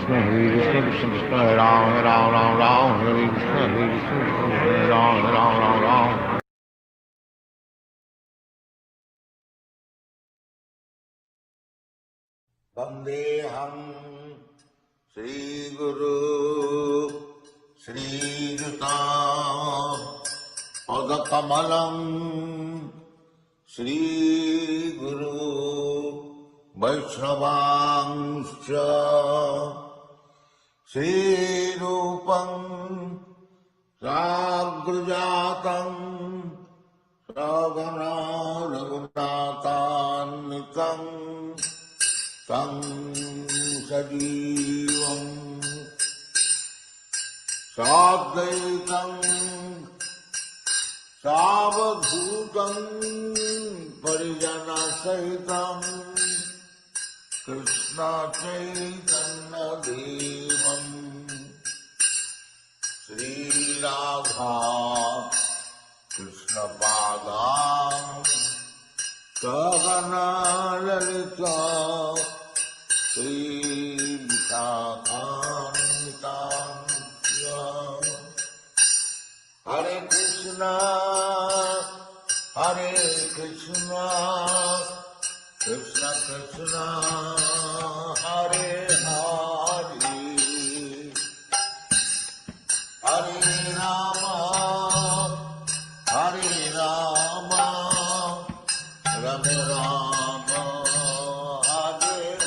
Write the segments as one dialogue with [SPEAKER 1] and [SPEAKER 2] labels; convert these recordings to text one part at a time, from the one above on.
[SPEAKER 1] Krishna, Krishna, Hare Ram, Ram, Ram, Hare Krishna, Hare Ram, Ram.
[SPEAKER 2] Vandeham Sri Guru Sri Juta Padakamalam Sri Guru Vaishnavanscha Sri Rupam Sagrajatam Sagana Raghunatanitam Tam Sajivam Sadvaitam Savadhutam Parijana Sahitam Krishna Caitanya-caritāmṛta Sri Radha Krishna Padam Sagana Lalita Sri Nityānanda Hare Krishna Hare Krishna Krishna Krishna Hare Hare Hare Rama Hare Rama Rama Rama Hare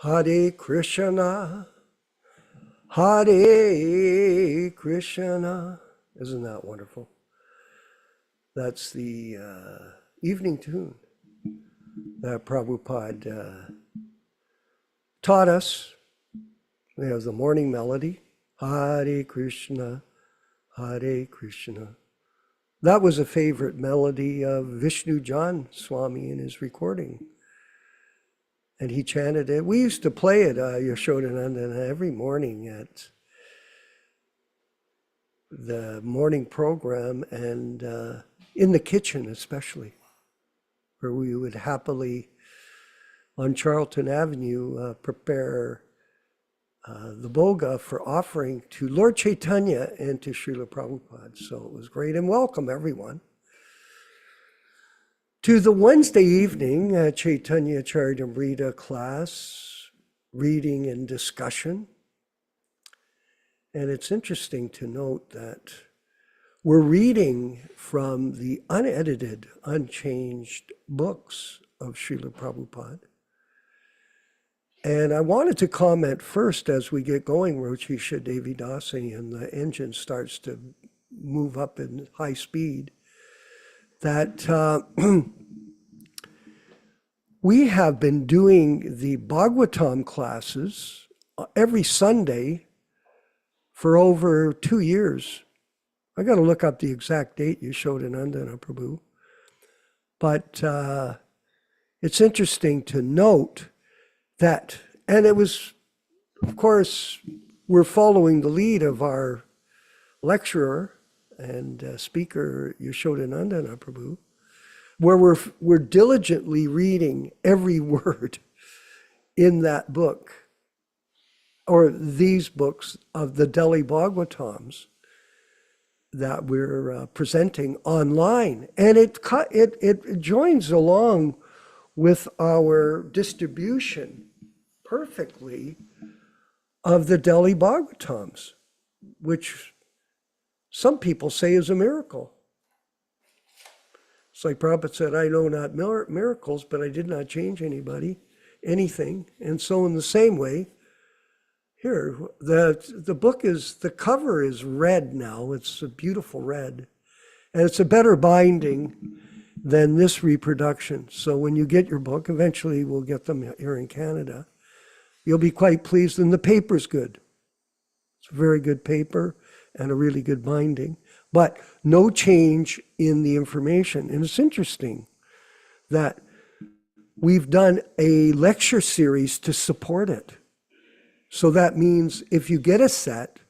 [SPEAKER 2] Hare
[SPEAKER 3] Hare Krishna, Hare Krishna. Isn't that wonderful? That's the evening tune that Prabhupada taught us. We have the morning melody, Hare Krishna, Hare Krishna. That was a favorite melody of Vishnu John Swami in his recording. And he chanted it. We used to play it, Yaśodā-nandana, every morning at the morning program and in the kitchen especially, where we would happily, on Charlton Avenue, prepare the boga for offering to Lord Chaitanya and to Srila Prabhupada. So it was great, and welcome everyone to the Wednesday evening Caitanya-caritāmṛta class, reading and discussion. And it's interesting to note that we're reading from the unedited, unchanged books of Srila Prabhupada. And I wanted to comment first as we get going, Rochisha Devi Dasi, and the engine starts to move up in high speed, that we have been doing the Bhagavatam classes every Sunday for over 2 years. I got to look up the exact date, Yaśodā-nandana Prabhu. But it's interesting to note that, and it was, of course, we're following the lead of our lecturer and speaker, Yaśodā-nandana Prabhu, where we're diligently reading every word in that book, or these books of the Delhi Bhagavatams that we're presenting online. And it joins along with our distribution perfectly of the Delhi Bhagavatams, which some people say is a miracle. It's like Prabhupada said, I know not miracles, but I did not change anything. And so in the same way, here, the book is, the cover is red now. It's a beautiful red. And it's a better binding than this reproduction. So when you get your book, eventually we'll get them here in Canada, you'll be quite pleased. And the paper's good. It's a very good paper and a really good binding, but no change in the information. And it's interesting that we've done a lecture series to support it. So that means if you get a set,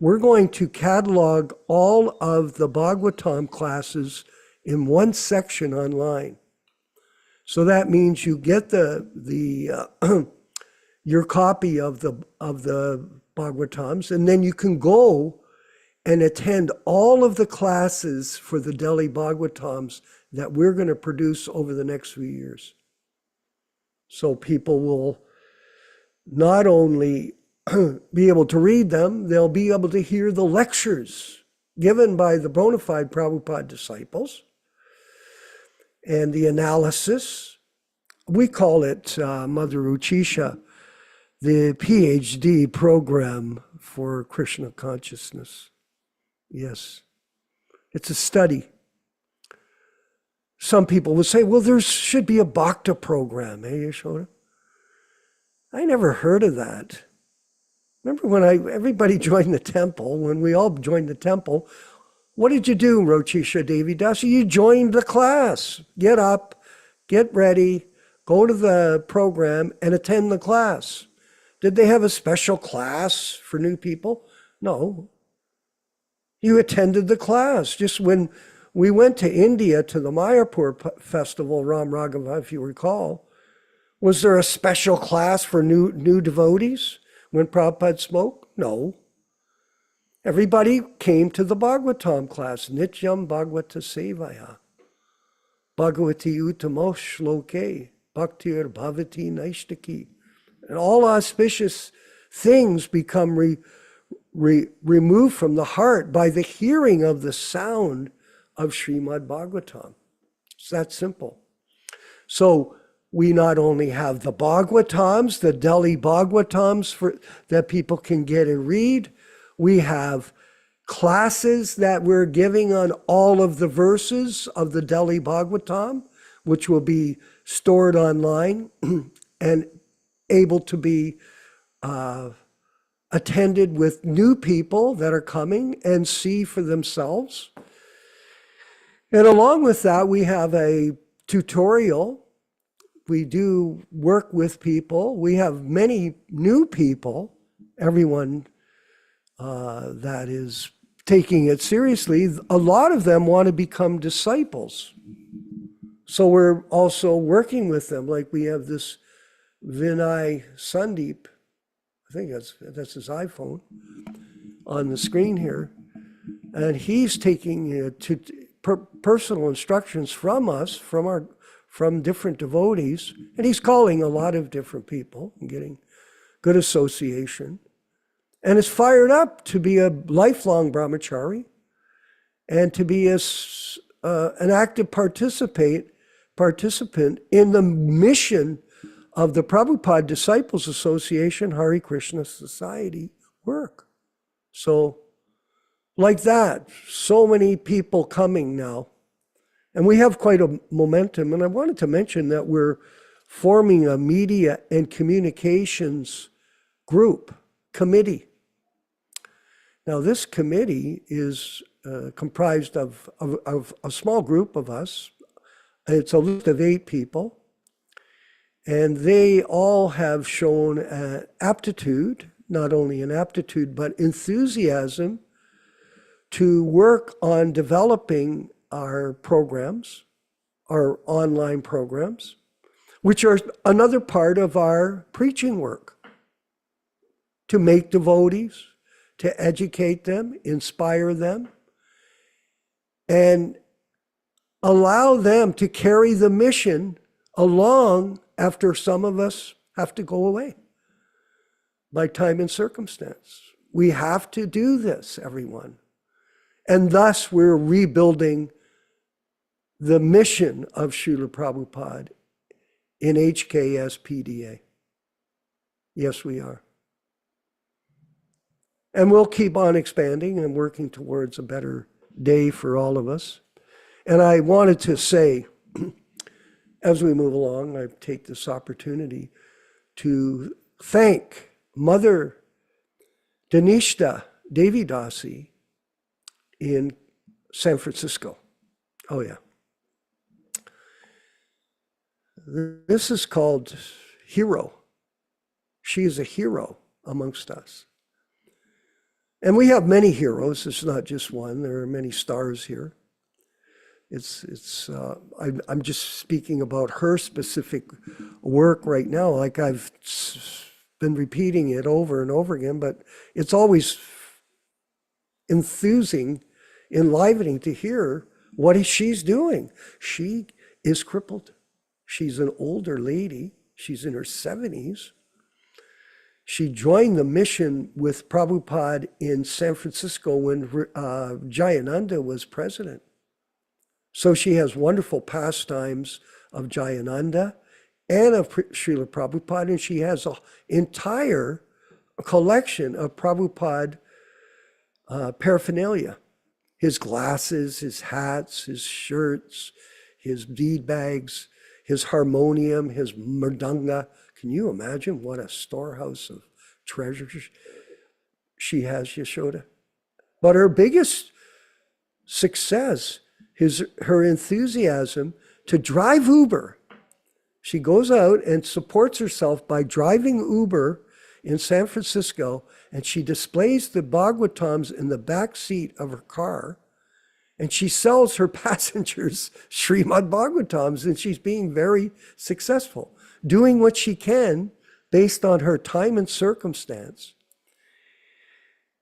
[SPEAKER 3] we're going to catalog all of the Bhagavatam classes in one section online. So that means you get your copy of the Bhagavatams, and then you can go and attend all of the classes for the Delhi Bhagavatams that we're going to produce over the next few years. So people will not only be able to read them, they'll be able to hear the lectures given by the bona fide Prabhupada disciples and the analysis. We call it, Mother Uchisha, the PhD program for Krishna Consciousness. Yes, it's a study. Some people would say, well, there should be a Bhakta program, Yasoda? I never heard of that. Remember when everybody joined the temple, when we all joined the temple, what did you do, Rochisha Devi Dasa? You joined the class. Get up, get ready, go to the program and attend the class. Did they have a special class for new people? No. You attended the class. Just when we went to India to the Mayapur festival, Ram Raghava, if you recall, was there a special class for new devotees when Prabhupada spoke? No. Everybody came to the Bhagavatam class, Nityam Bhagavata Sevaya, Bhagavati Uttamo Shloke, Bhaktir Bhavati Naishtaki. And all auspicious things become removed from the heart by the hearing of the sound of Srimad Bhagavatam. It's that simple. So we not only have the Bhagavatams, the Delhi Bhagavatams that people can get and read, we have classes that we're giving on all of the verses of the Delhi Bhagavatam, which will be stored online and able to be attended with new people that are coming and see for themselves. And along with that, we have a tutorial. We do work with people. We have many new people, everyone that is taking it seriously. A lot of them want to become disciples. So we're also working with them. Like we have this Vinay Sandeep, I think that's his iPhone, on the screen here. And he's taking personal instructions from us, from different devotees. And he's calling a lot of different people and getting good association. And is fired up to be a lifelong brahmachari and to be an active participant in the mission of the Prabhupada Disciples Association, Hare Krishna Society work. So like that, so many people coming now. And we have quite a momentum. And I wanted to mention that we're forming a media and communications committee. Now this committee is comprised of a small group of us. It's a list of 8 people. And they all have shown aptitude, not only an aptitude, but enthusiasm to work on developing our programs, our online programs, which are another part of our preaching work, to make devotees, to educate them, inspire them, and allow them to carry the mission along after some of us have to go away by time and circumstance. We have to do this, everyone. And thus we're rebuilding the mission of Srila Prabhupada in HKS PDA. Yes, we are. And we'll keep on expanding and working towards a better day for all of us. And I wanted to say, as we move along, I take this opportunity to thank Mother Danishta Devi Dasi in San Francisco. Oh yeah. This is called Hero. She is a hero amongst us. And we have many heroes. It's not just one. There are many stars here. I'm just speaking about her specific work right now. Like I've been repeating it over and over again, but it's always enlivening to hear what she's doing. She is crippled. She's an older lady. She's in her 70s. She joined the mission with Prabhupada in San Francisco when Jayananda was president. So she has wonderful pastimes of Jayananda and of Srila Prabhupada, and she has an entire collection of Prabhupada paraphernalia. His glasses, his hats, his shirts, his bead bags, his harmonium, his mridanga. Can you imagine what a storehouse of treasures she has, Yasoda? But her biggest success is her enthusiasm to drive Uber. She goes out and supports herself by driving Uber in San Francisco, and she displays the Bhagavatams in the back seat of her car, and she sells her passengers Srimad Bhagavatams, and she's being very successful, doing what she can based on her time and circumstance.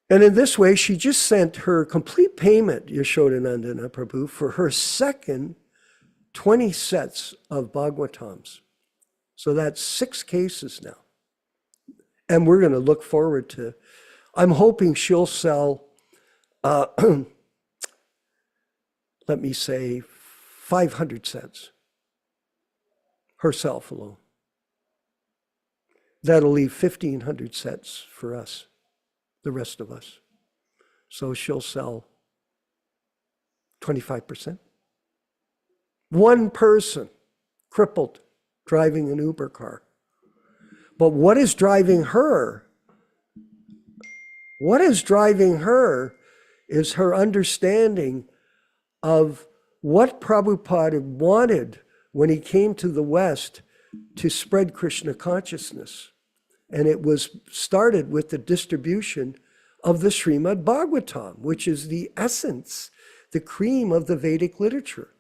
[SPEAKER 3] And in this way, she just sent her complete payment, Yasodā-nandana Prabhu, for her second 20 sets of Bhagavatams. So that's 6 cases now. And we're going to look forward to, I'm hoping she'll sell, let me say, 500 sets herself alone. That'll leave 1,500 sets for us, the rest of us. So she'll sell 25%. One person, crippled, driving an Uber car. But what is driving her? What is driving her is her understanding of what Prabhupada wanted when he came to the West to spread Krishna consciousness. And it was started with the distribution of the Srimad Bhagavatam, which is the essence, the cream of the Vedic literature.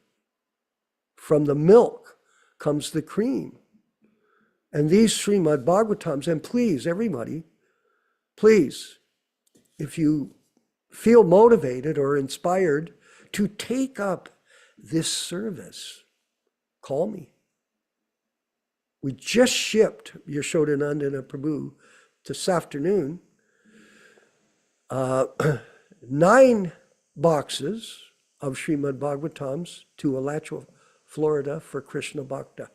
[SPEAKER 3] From the milk comes the cream. And these Srimad Bhagavatams, and please, everybody, please, if you feel motivated or inspired to take up this service, call me. We just shipped Yasodā-nandana Prabhu this afternoon 9 boxes of Srimad Bhagavatams to Alachua, Florida for Krishna Bhakta.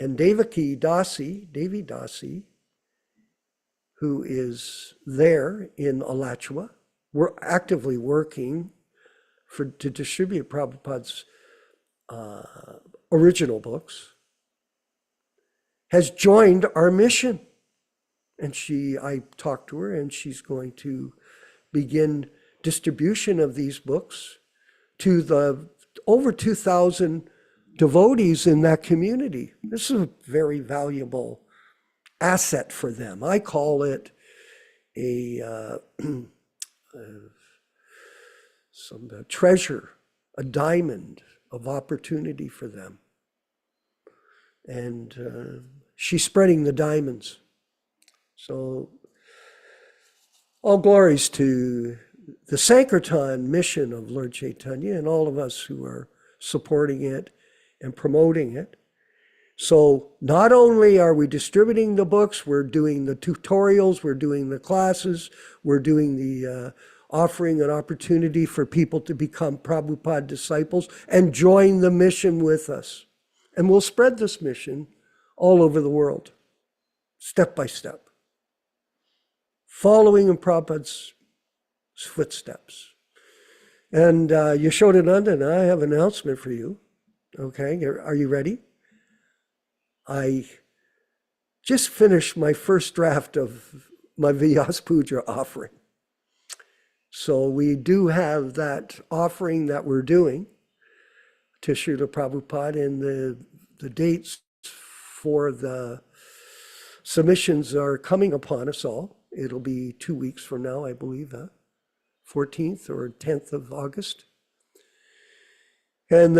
[SPEAKER 3] And Devi Dasi, who is there in Alachua, we're actively working to distribute Prabhupada's original books, has joined our mission. And I talked to her, and she's going to begin distribution of these books to the over 2,000 devotees in that community. This is a very valuable asset for them. I call it some treasure, a diamond of opportunity for them. And she's spreading the diamonds. So all glories to the Sankirtan mission of Lord Chaitanya and all of us who are supporting it and promoting it. So not only are we distributing the books, we're doing the tutorials, we're doing the classes, we're doing the offering an opportunity for people to become Prabhupada disciples and join the mission with us. And we'll spread this mission all over the world, step by step, following in Prabhupada's footsteps. And Yasodā-nandana, I have an announcement for you. Okay, are you ready? I just finished my first draft of my Vyas Puja offering. So we do have that offering that we're doing to Srila Prabhupada, and the dates for the submissions are coming upon us all. It'll be 2 weeks from now, I believe, 14th or 10th of August. And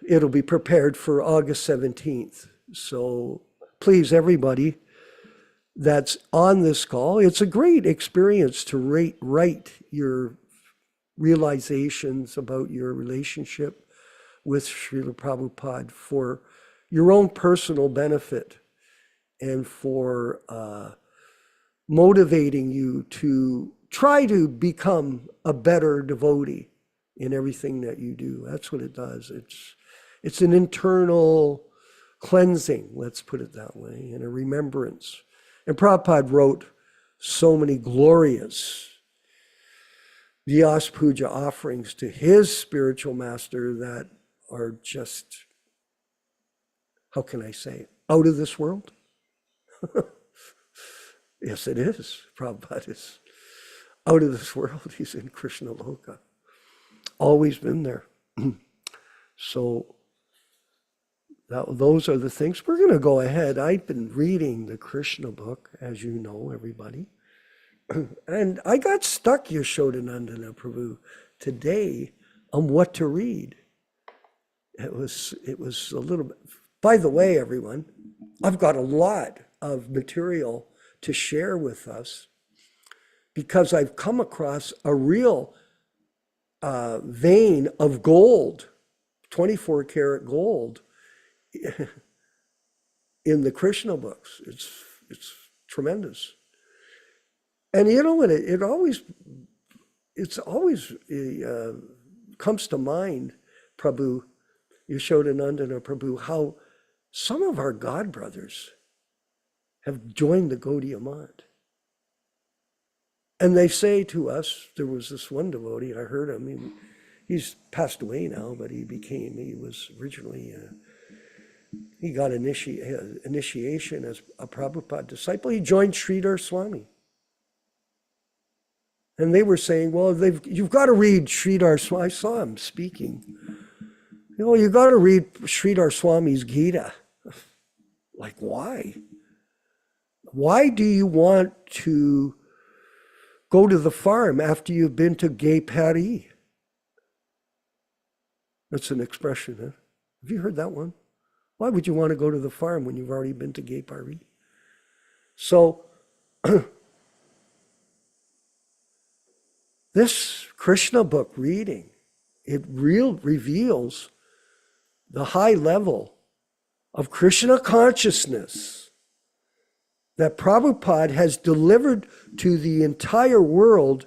[SPEAKER 3] it'll be prepared for August 17th. So please, everybody that's on this call, it's a great experience to write your realizations about your relationship with Srila Prabhupada for your own personal benefit and for motivating you to try to become a better devotee in everything that you do. That's what it does. It's an internal cleansing, let's put it that way, and a remembrance. And Prabhupada wrote so many glorious Vyas Puja offerings to his spiritual master that are just, how can I say, out of this world? Yes, it is. Prabhupada is out of this world. He's in Krishna Loka. Always been there. So those are the things. We're going to go ahead. I've been reading the Krishna book, as you know, everybody. And I got stuck, Yaśodā-nandana Prabhu, today on what to read. It was a little bit. By the way, everyone, I've got a lot of material to share with us because I've come across a real vein of gold, 24 karat gold, in the Krishna books. It's tremendous. And you know what? It always comes to mind, Prabhu, Yaśodā-nandana Prabhu, how some of our God brothers have joined the Gaudiya Math. And they say to us, there was this one devotee, I heard him, he's passed away now, but he was originally, he got initiation as a Prabhupada disciple. He joined Sridhar Swami. And they were saying, well, you've got to read Sridhar Swami. I saw him speaking. You've got to read Sridhar Swami's Gita. Like, why? Why do you want to go to the farm after you've been to Gay Pari? That's an expression, huh? Have you heard that one? Why would you want to go to the farm when you've already been to Gay Pari? So, this Krishna book reading, it reveals the high level of Krishna consciousness that Prabhupada has delivered to the entire world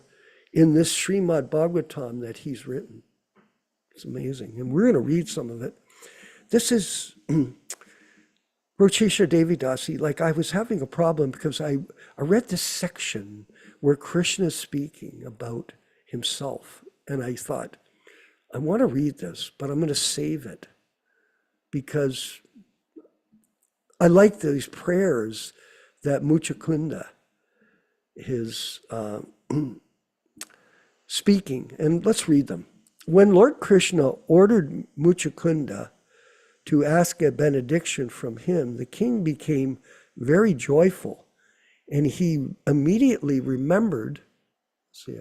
[SPEAKER 3] in this Srimad Bhagavatam that he's written. It's amazing. And we're going to read some of it. This is Rochesha Devidasi. Like, I was having a problem because I read this section where Krishna is speaking about himself. And I thought, I want to read this, but I'm going to save it because I like these prayers that Muchakunda is speaking. And let's read them. When Lord Krishna ordered Muchakunda to ask a benediction from him, the king became very joyful, and he immediately remembered, he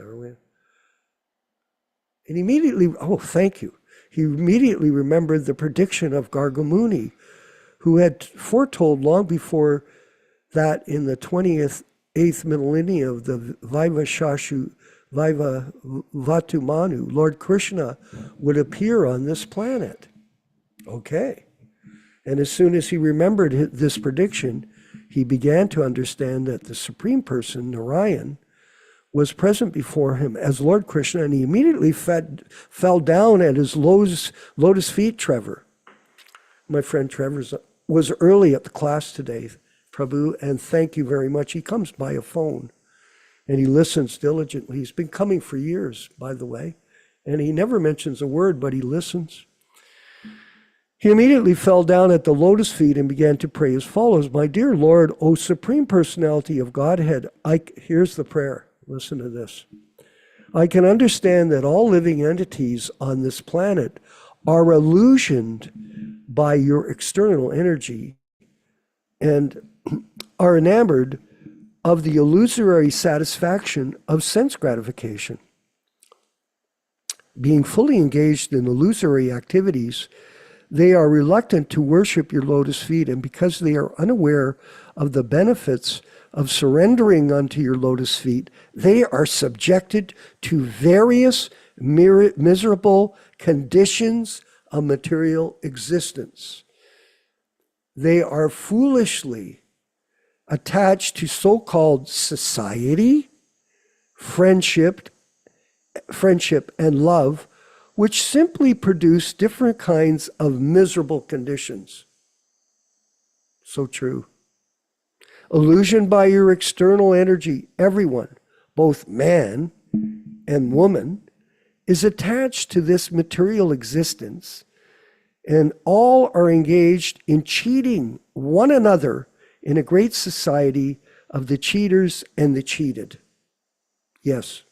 [SPEAKER 3] immediately remembered the prediction of Gargamuni, who had foretold long before that in the 28th millennium of the Vaivavatumanu, Lord Krishna would appear on this planet. Okay. And as soon as he remembered this prediction, he began to understand that the Supreme Person, Narayan, was present before him as Lord Krishna, and he immediately fell down at his lotus feet, Trevor. My friend Trevor was early at the class today, Prabhu, and thank you very much. He comes by a phone, and he listens diligently. He's been coming for years, by the way, and he never mentions a word, but he listens. He immediately fell down at the lotus feet and began to pray as follows. My dear Lord, O Supreme Personality of Godhead, here's the prayer. Listen to this. I can understand that all living entities on this planet are illusioned by your external energy and are enamored of the illusory satisfaction of sense gratification. being fully engaged in illusory activities, they are reluctant to worship your lotus feet, and because they are unaware of the benefits of surrendering unto your lotus feet, they are subjected to various miserable conditions of material existence. They are foolishly attached to so-called society, friendship, and love, which simply produce different kinds of miserable conditions. So true. Illusioned by your external energy, everyone, both man and woman, is attached to this material existence, and all are engaged in cheating one another in a great society of the cheaters and the cheated. Yes,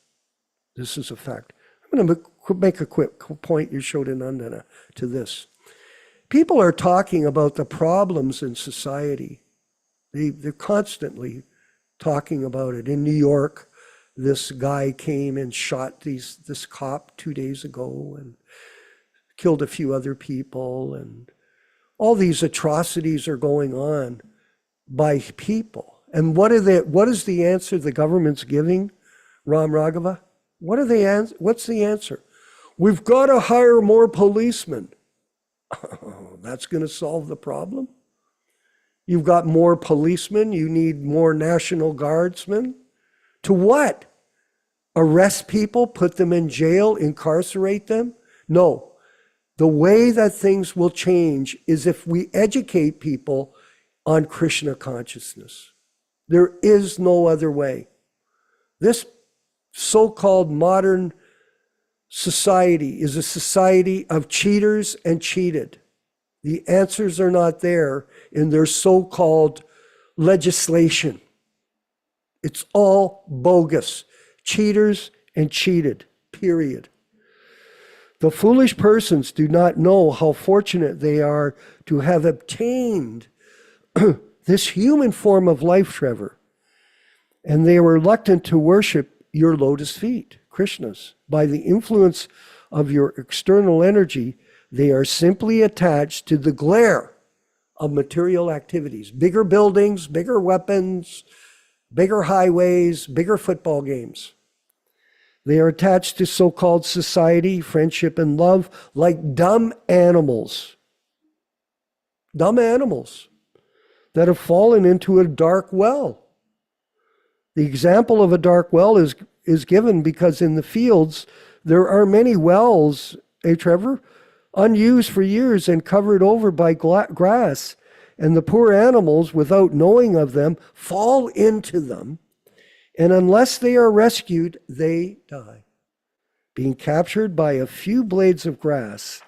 [SPEAKER 3] this is a fact. I'm going to make a quick point, Yaśodā-nandana, to this. People are talking about the problems in society. They're constantly talking about it. In New York, this guy came and shot this cop 2 days ago and killed a few other people. And all these atrocities are going on by people. And what is the answer the government's giving, Ram Raghava? What's the answer? We've got to hire more policemen. Oh, that's going to solve the problem? You've got more policemen, you need more National Guardsmen. To what? Arrest people, put them in jail, incarcerate them? No. The way that things will change is if we educate people on Krishna consciousness. There is no other way. This so-called modern society is a society of cheaters and cheated. The answers are not there in their so-called legislation. It's all bogus. Cheaters and cheated, period. The foolish persons do not know how fortunate they are to have obtained this human form of life, Trevor. And they are reluctant to worship your lotus feet, Krishna's. By the influence of your external energy, they are simply attached to the glare of material activities. Bigger buildings, bigger weapons, bigger highways, bigger football games. They are attached to so-called society, friendship, and love like dumb animals. Dumb animals that have fallen into a dark well. The example of a dark well is given because in the fields there are many wells, Trevor, unused for years and covered over by grass. And the poor animals, without knowing of them, fall into them. And unless they are rescued, they die. Being captured by a few blades of grass,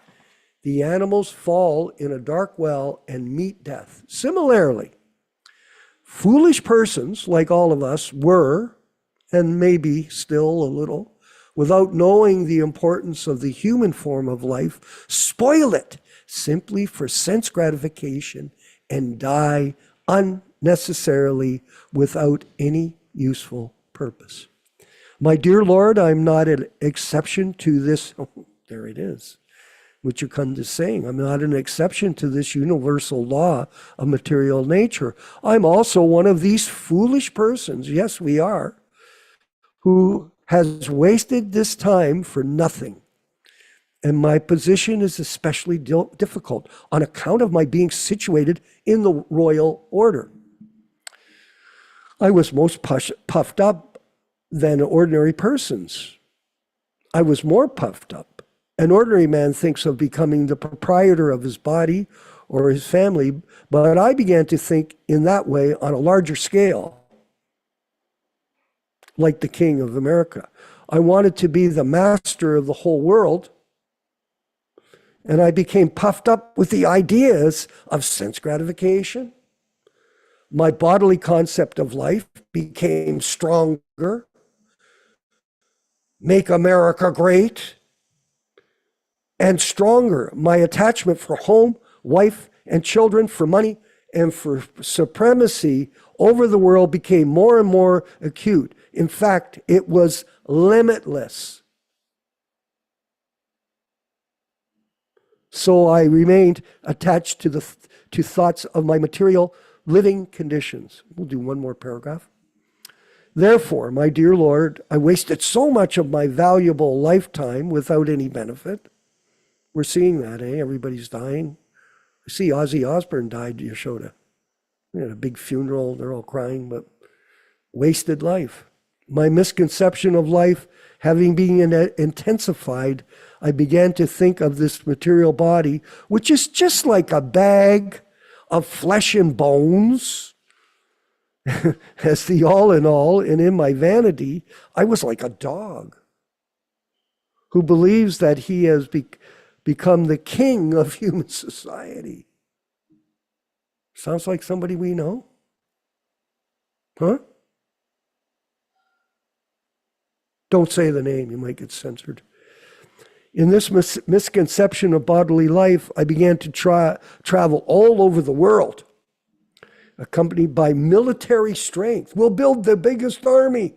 [SPEAKER 3] the animals fall in a dark well and meet death. Similarly, foolish persons, like all of us, were, and maybe still a little, without knowing the importance of the human form of life, spoil it simply for sense gratification and die unnecessarily without any useful purpose. My dear Lord, I'm not an exception to this. Oh, there it is. What Yaśodā is saying. I'm not an exception to this universal law of material nature. I'm also one of these foolish persons. Yes, we are. Who has wasted this time for nothing. And my position is especially difficult on account of my being situated in the royal order. I was most puffed up than ordinary persons. I was more puffed up. An ordinary man thinks of becoming the proprietor of his body or his family, but I began to think in that way on a larger scale, like the King of America. I wanted to be the master of the whole world, and I became puffed up with the ideas of sense gratification. My bodily concept of life became stronger. Make America great. And stronger. My attachment for home, wife, and children, for money, and for supremacy over the world became more and more acute. In fact, it was limitless. So I remained attached to thoughts of my material living conditions. We'll do one more paragraph. Therefore, my dear Lord, I wasted so much of my valuable lifetime without any benefit. We're seeing that, eh? Everybody's dying. I see Ozzy Osbourne died, Yasoda. We had a big funeral, they're all crying, but wasted life. My misconception of life having been intensified, I began to think of this material body, which is just like a bag of flesh and bones, as the all in all, and in my vanity, I was like a dog who believes that he has become the king of human society. Sounds like somebody we know? Huh? Don't say the name, you might get censored. In this misconception of bodily life, I began to travel all over the world, accompanied by military strength. We'll build the biggest army.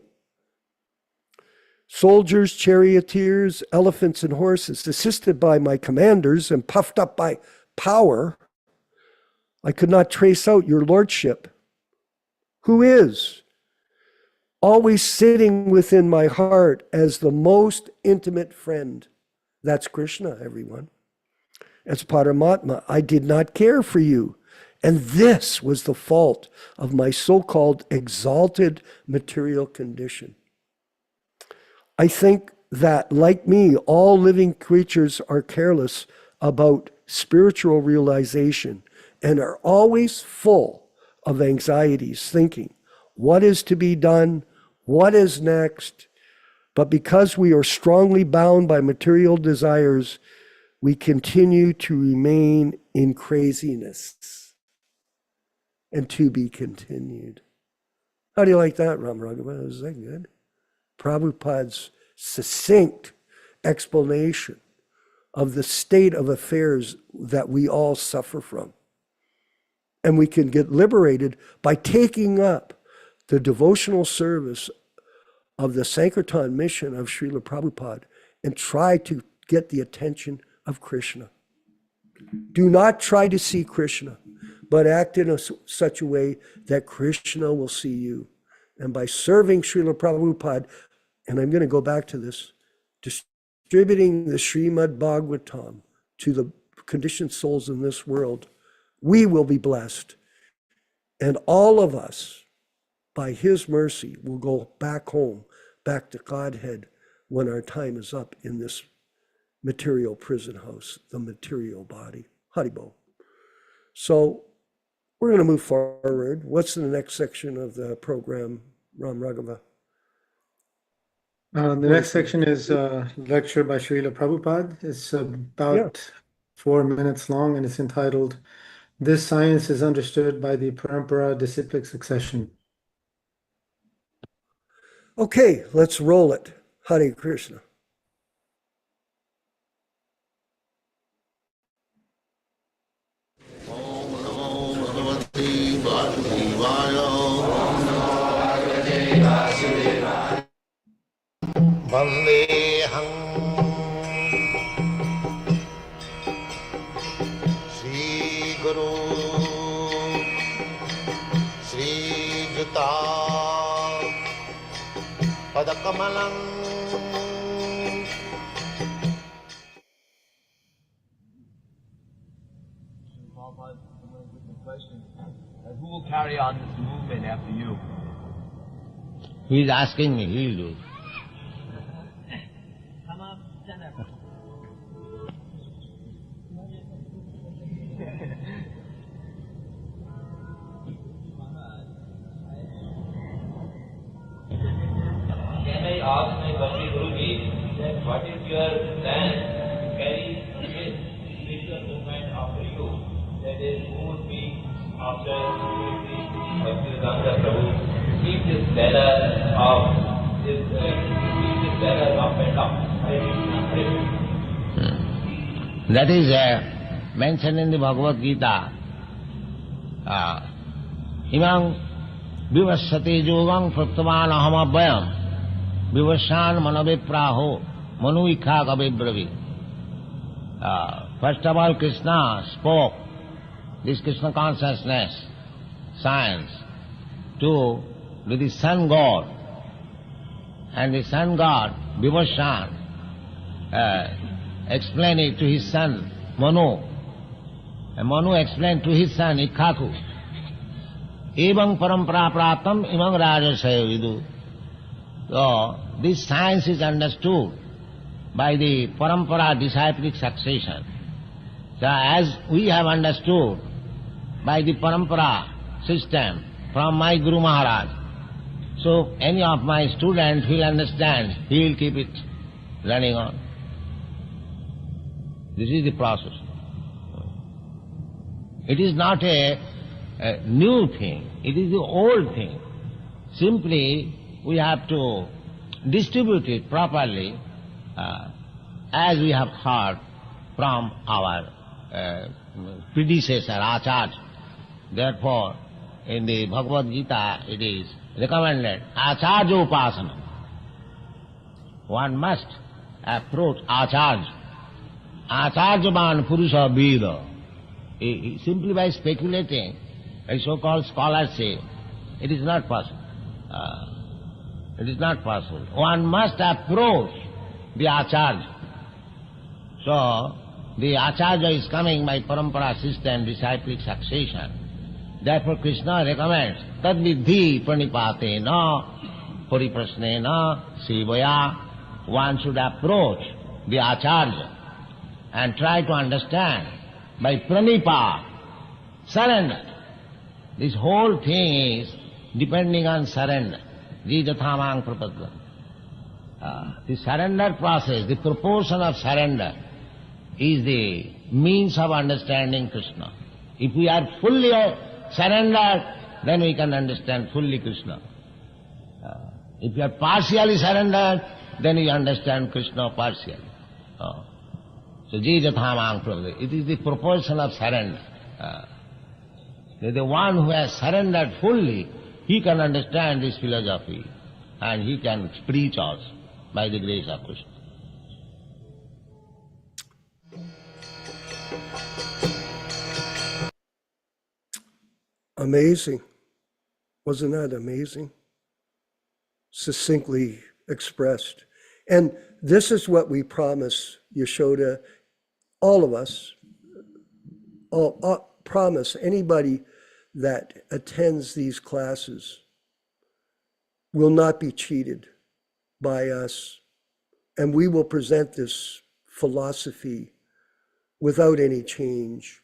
[SPEAKER 3] Soldiers, charioteers, elephants, and horses, assisted by my commanders and puffed up by power. I could not trace out your lordship, who is always sitting within my heart as the most intimate friend. That's Krishna, everyone. As Paramatma, I did not care for you. And this was the fault of my so-called exalted material condition. I think that, like me, all living creatures are careless about spiritual realization and are always full of anxieties, thinking, what is to be done? What is next? But because we are strongly bound by material desires, we continue to remain in craziness. And to be continued. How do you like that, Ram Raghava? Is that good? Prabhupada's succinct explanation of the state of affairs that we all suffer from. And we can get liberated by taking up the devotional service of the Sankirtan mission of Srila Prabhupada and try to get the attention of Krishna. Do not try to see Krishna, but act in such a way that Krishna will see you. And by serving Srila Prabhupada, and I'm going to go back to this, distributing the Srimad Bhagavatam to the conditioned souls in this world, we will be blessed. And all of us, by his mercy, will go back home, back to Godhead when our time is up in this material prison house, the material body. Haribol. So we're going to move forward. What's the next section of the program, Ram Raghava?
[SPEAKER 4] The next section is a lecture by Srila Prabhupada. It's about 4 minutes long, and it's entitled, This Science is Understood by the Parampara Disciplic Succession.
[SPEAKER 3] Okay, let's roll it. Hare Krishna.
[SPEAKER 2] Vandeham Shri Guru Shri Juta Padakamalam.
[SPEAKER 5] Who will carry on this movement after you?
[SPEAKER 1] He is asking me, he will do.
[SPEAKER 5] Come up, stand up.
[SPEAKER 6] Can I ask my Bhakti Guruji that what is your plan to carry this spiritual movement after you? That is, who would be after Bhaktivedanta Prabhu? Keep this banner of this, keep this banner up and up. Hare Krishna, Hare Krishna.
[SPEAKER 1] That is mentioned in the Bhagavad Gita. Imam vivasate yogam praptavan ahamabhyam vivasan manavipraho manuikha gavibravi. First of all, Krishna spoke this Krishna Consciousness science to the Sun God. And the Sun God, Vibhushan, explained it to his son, Manu. And Manu explained to his son, Ikhaku. Evang parampara pratam imang rajasaya vidu. So, this science is understood by the parampara disciplic succession. So, as we have understood by the parampara system from my Guru Maharaj, so any of my students will understand, he will keep it running on. This is the process. It is not a new thing, it is the old thing. Simply we have to distribute it properly as we have heard from our predecessor, Ācārya. Therefore, in the Bhagavad Gita it is recommended, Ācārya upasana. One must approach Ācārya. Ācāryaman Purusha Veda. Simply by speculating, a so-called scholarship, it is not possible. It is not possible. One must approach the Ācārya. So, the Ācārya is coming by parampara system, disciplic succession. Therefore Krishna recommends, tad vidhi pranipatena pariprasnena sevaya. One should approach the Ācārya and try to understand by pranipa, surrender. This whole thing is depending on surrender. Jījatāmaṁ prapadam. The surrender process, the proportion of surrender is the means of understanding Krishna. If we are fully surrendered, then we can understand fully Krishna. If you are partially surrendered, then you understand Krishna partially. So, Jījatāmaṁ prapadam. It is the proportion of surrender. The one who has surrendered fully, he can understand this philosophy and he can preach us by the grace of Krishna.
[SPEAKER 3] Amazing. Wasn't that amazing? Succinctly expressed. And this is what we promise, Yaśodā, all of us, promise anybody that attends these classes will not be cheated by us, and we will present this philosophy without any change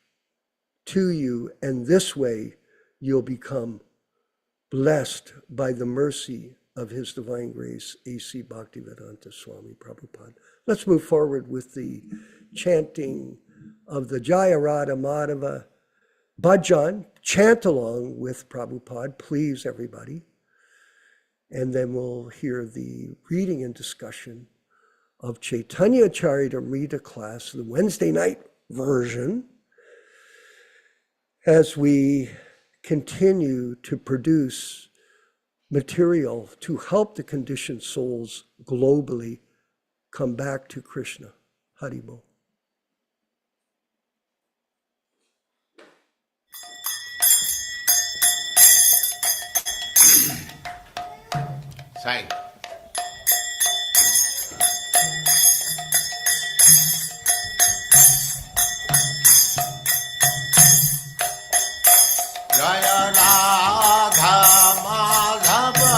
[SPEAKER 3] to you, and this way you'll become blessed by the mercy of His Divine Grace A.C. Bhaktivedanta Swami Prabhupāda. Let's move forward with the chanting of the Jaya Radha Madhava Bhajan. Chant along with Prabhupada, please, everybody. And then we'll hear the reading and discussion of Caitanya-caritāmṛta class, the Wednesday night version, as we continue to produce material to help the conditioned souls globally come back to Krishna. Haribol.
[SPEAKER 2] Sign. Jaya Radha Madhava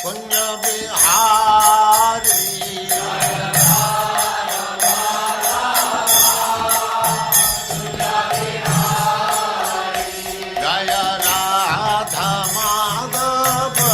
[SPEAKER 2] Punya Bihari. Jaya Radha Punya Bihari. Jaya Radha Madhava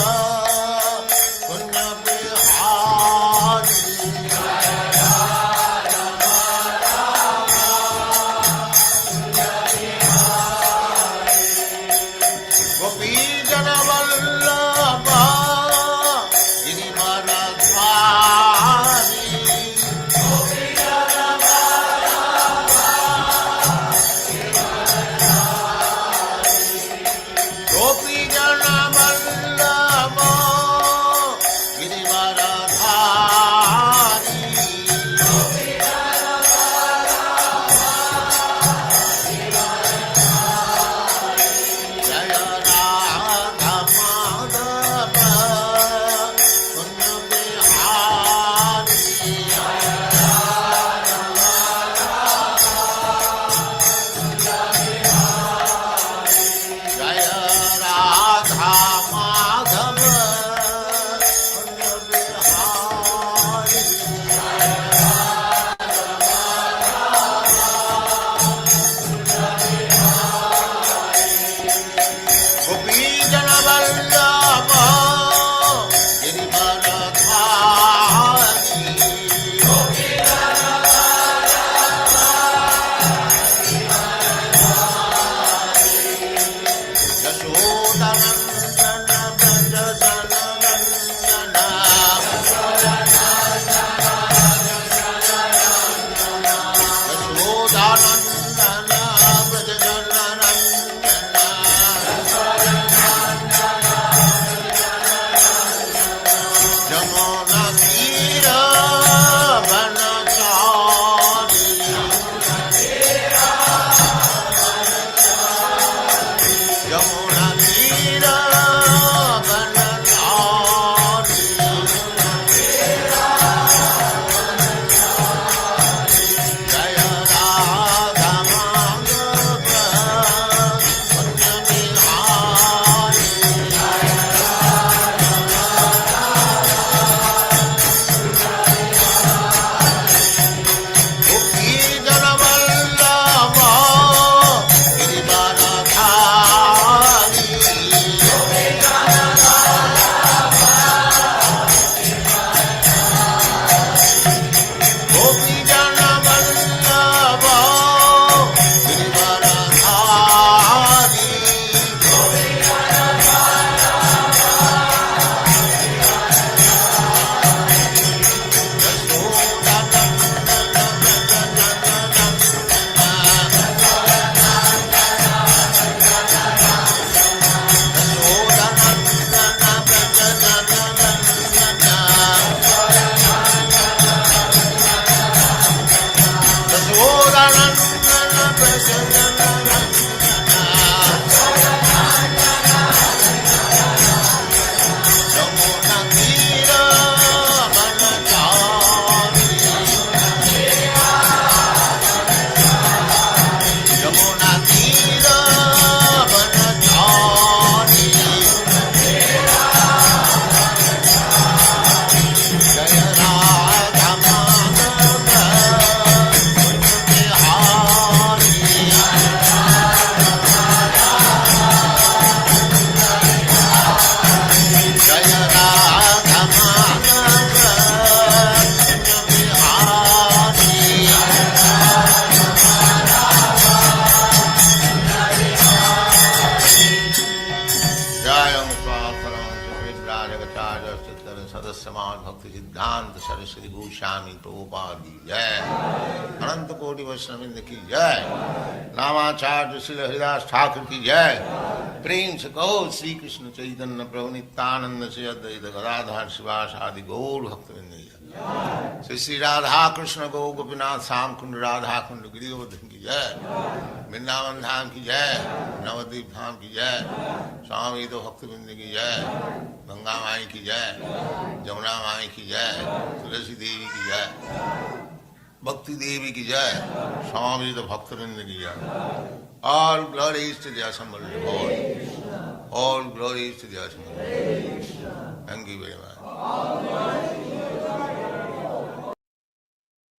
[SPEAKER 2] Prabhupada Bhaktivedanta Swami Prabhupāda ki jai, Ananta Koti Vaishnavrinda ki jai, Namācārya Srila Haridas Thakur ki jai, Prem se kaho Sri Krishna Caitanya Prabhu Nityānanda se Advaita Gadadhar Sivasadi Gaur Bhaktivinoda ki jai, Sri Radha Krishna Go Gopinath Sam Kund Radha Kund Girivardhan ki jai, Vrindavan Dham ki jai, Navadvip Dham ki jai, Swami Bhaktivinoda ki jai, Ganga Mai ki jai, Jamuna Mai ki jai, Tulasi Devi ki jai, Bhakti Devi ki jai, Swami Bhaktivinoda ki jai. All glories to the assembled Lord. All glories to the assembled Lord. Thank you very much.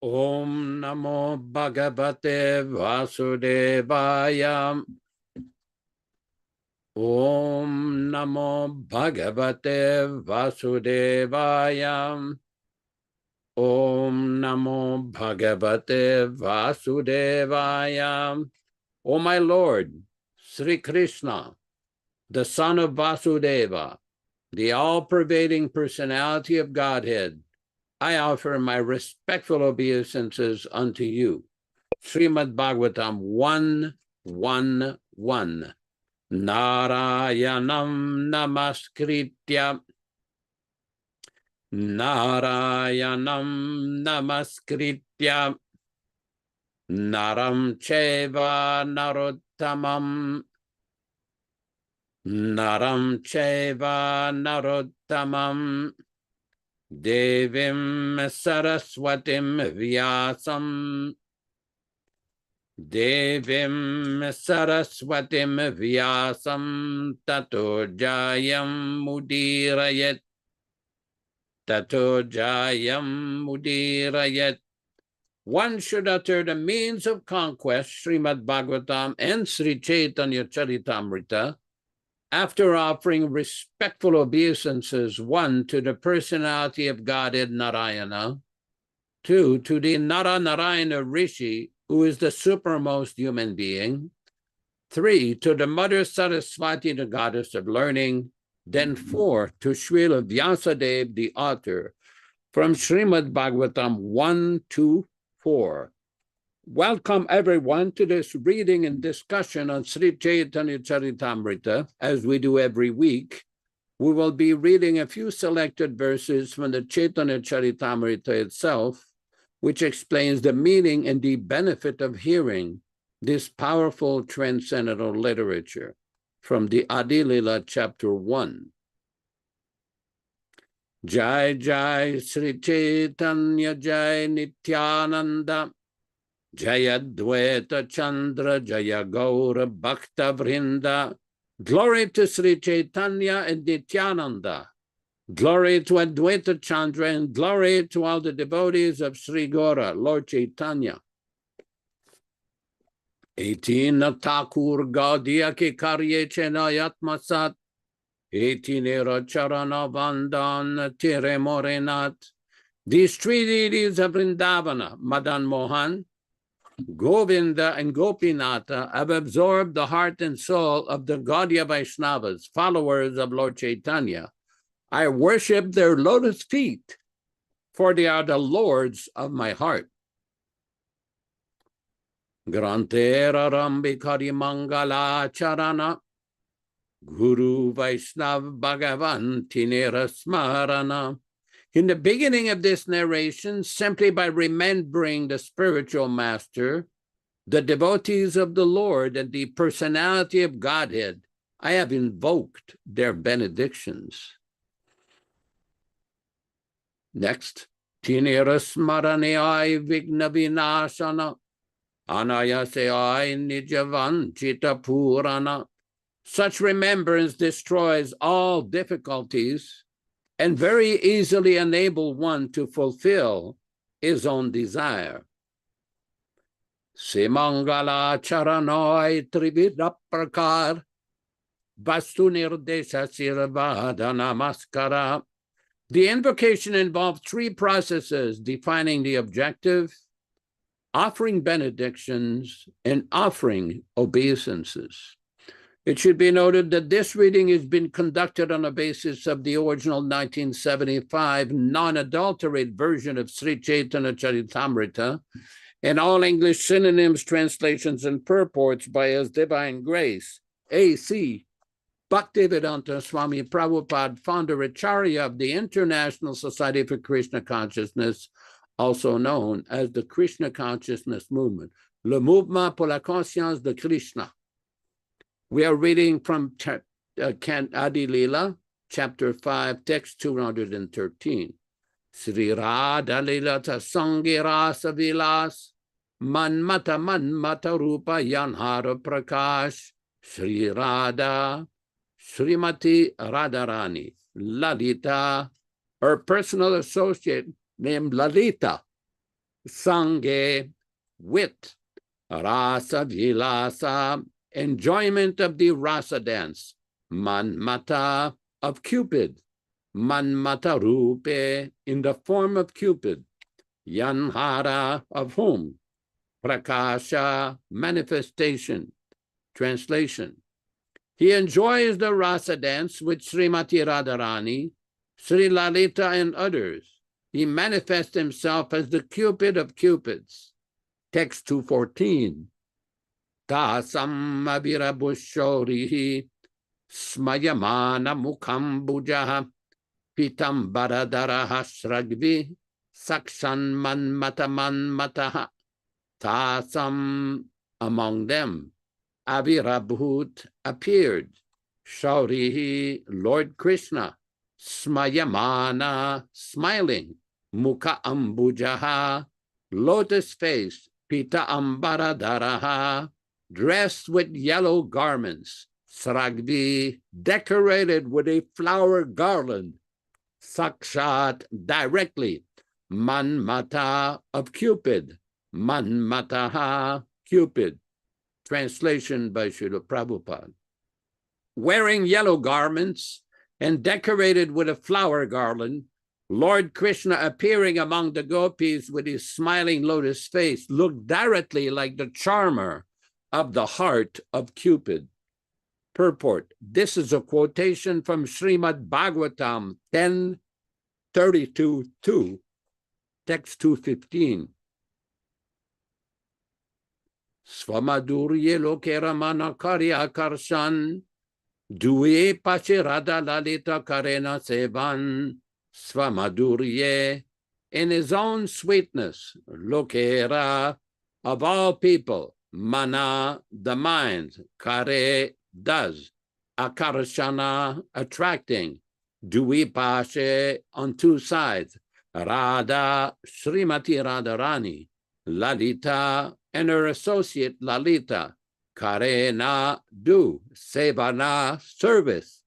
[SPEAKER 7] Om Namo Bhagavate Vasudevaya. Om Namo Bhagavate Vasudevaya. Om Namo Bhagavate Vasudevaya. O my Lord, Sri Krishna, the son of Vasudeva, the all-pervading personality of Godhead, I offer my respectful obeisances unto you. Srimad Bhagavatam 1:1:1. Narayanam namaskritya. Narayanam namaskritya. Naram cheva narottamam. Naram cheva narottamam. Devim saraswatim vyasam. Devim saraswatim vyasam. Tato jayam mudirayat. Tato jayam mudirayat. One should utter the means of conquest, Srimad Bhagavatam and Sri Caitanya-caritāmṛta, after offering respectful obeisances, 1, to the personality of Godhead Narayana, 2, to the Narayana Rishi, who is the supermost human being, 3, to the Mother Saraswati, the goddess of learning, then 4, to Srila Vyasadeva, the author, from Srimad Bhagavatam 1-4. Welcome everyone to this reading and discussion on Sri Caitanya-caritāmṛta. As we do every week, we will be reading a few selected verses from the Caitanya-caritāmṛta itself, which explains the meaning and the benefit of hearing this powerful transcendental literature from the Adi Lila chapter 1. Jai Jai Sri Caitanya Jai Nityānanda Jaya Dvaita Chandra Jaya Gaura Bhakta Vrinda. Glory to Sri Caitanya and Nityānanda. Glory to Advaita Chandra and glory to all the devotees of Sri Gaura, Lord Chaitanya. 18 Thakur Gaudiya Ki Karye Chenayatmasat. 18 Charana Vandan Tire Morenat. These three deities of Vrindavana, Madan Mohan, Govinda, and Gopinatha, have absorbed the heart and soul of the Gaudiya Vaishnavas, followers of Lord Chaitanya. I worship their lotus feet, for they are the lords of my heart. Grantera Rambikari Mangala Charana. Guru Vaishnav Bhagavan Tinera Smarana. In the beginning of this narration, simply by remembering the spiritual master, the devotees of the Lord, and the personality of Godhead, I have invoked their benedictions. Next, Tinera Smarane Vigna Vinashana, Anayase Nijavan Chita Purana. Such remembrance destroys all difficulties and very easily enable one to fulfill his own desire. Simangala charanoi trividaprakar vastunirdesha sirvada namaskara. The invocation involved 3 processes: defining the objective, offering benedictions, and offering obeisances. It should be noted that this reading has been conducted on the basis of the original 1975 non-adulterated version of Sri Caitanya-caritāmṛta and all English synonyms, translations, and purports by His Divine Grace A.C. Bhaktivedanta Swami Prabhupāda, Founder-Ācārya of the International Society for Krishna Consciousness, also known as the Krishna Consciousness Movement, Le Mouvement pour la Conscience de Krishna. We are reading from Adi Lila, chapter 5, text 213. Sri Radha Lila Tasangi Rasa Vilas, Manmata Rupa Yanhara Prakash, Sri Radha, Srimati Radharani, Lalita, her personal associate named Lalita, Sange, wit, Rasa Vilasa, enjoyment of the rasa dance, Manmata of Cupid, Manmata Rupe in the form of Cupid, Yanhara of whom, Prakasha manifestation. Translation: he enjoys the rasa dance with Srimati Radharani, Sri Lalita, and others. He manifests himself as the Cupid of Cupids. Text 214. Tasam avirabushorihi smayamana mukhambujaha pitam baradaraha sragvi sakshan manmataha. Tasam, among them, Avirabhut appeared, Shaurihi, Lord Krishna, Smayamana, smiling, Mukha Ambujaha, lotus face, Pita Ambaradaraha, dressed with yellow garments, Sragvi, decorated with a flower garland, Sakshat, directly, Manmata of Cupid, Manmataha, Cupid. Translation by Srila Prabhupada. Wearing yellow garments and decorated with a flower garland, Lord Krishna, appearing among the gopis with his smiling lotus face, looked directly like the charmer of the heart of Cupid. Purport: this is a quotation from Srimad Bhagavatam 10:32-2, text 215. Svamadurye lokeramana karya karshan, duye pachirada lalita karena sevan, Svamadurye, in his own sweetness, lokera, of all people, mana, the mind, kare, does, akarshana, attracting, duipashe, on two sides, Radha, Srimati Radharani, Lalita, and her associate Lalita, Karena, do, Sevana, service.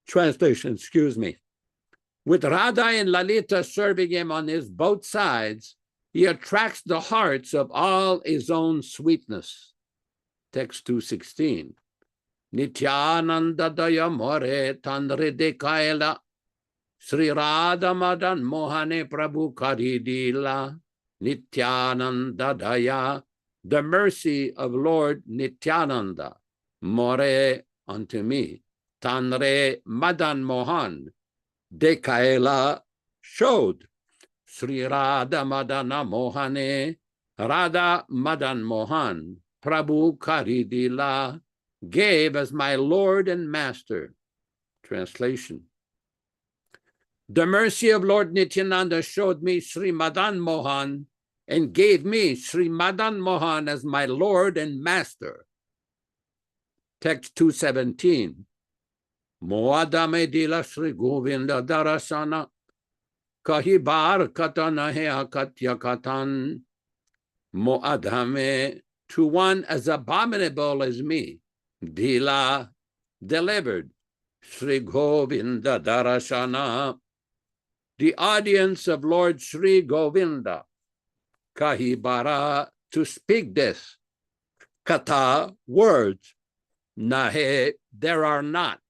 [SPEAKER 7] Translation, excuse me. With Radha and Lalita serving him on his both sides, he attracts the hearts of all his own sweetness. Text 216. Nityānanda daya more tandre dekaila, Sri Radha madan mohane Prabhu karidila, Nityānanda daya, the mercy of Lord Nityānanda, more unto me, Tanre Madan Mohan, Dekaila, showed, Sri Radha Madana Mohane, Radha Madan Mohan, Prabhu Karidila, gave as my Lord and Master. Translation: the mercy of Lord Nityānanda showed me Sri Madan Mohan and gave me Sri Madan Mohan as my Lord and Master. Text 217. Moadame dila Sri Govinda darasana, kahibar katana he akatya katan. Moadame, to one as abominable as me, dila, delivered, Sri Govinda darasana, the audience of Lord Sri Govinda. Kahibara, to speak this. Kata, words. Nahe, there are not.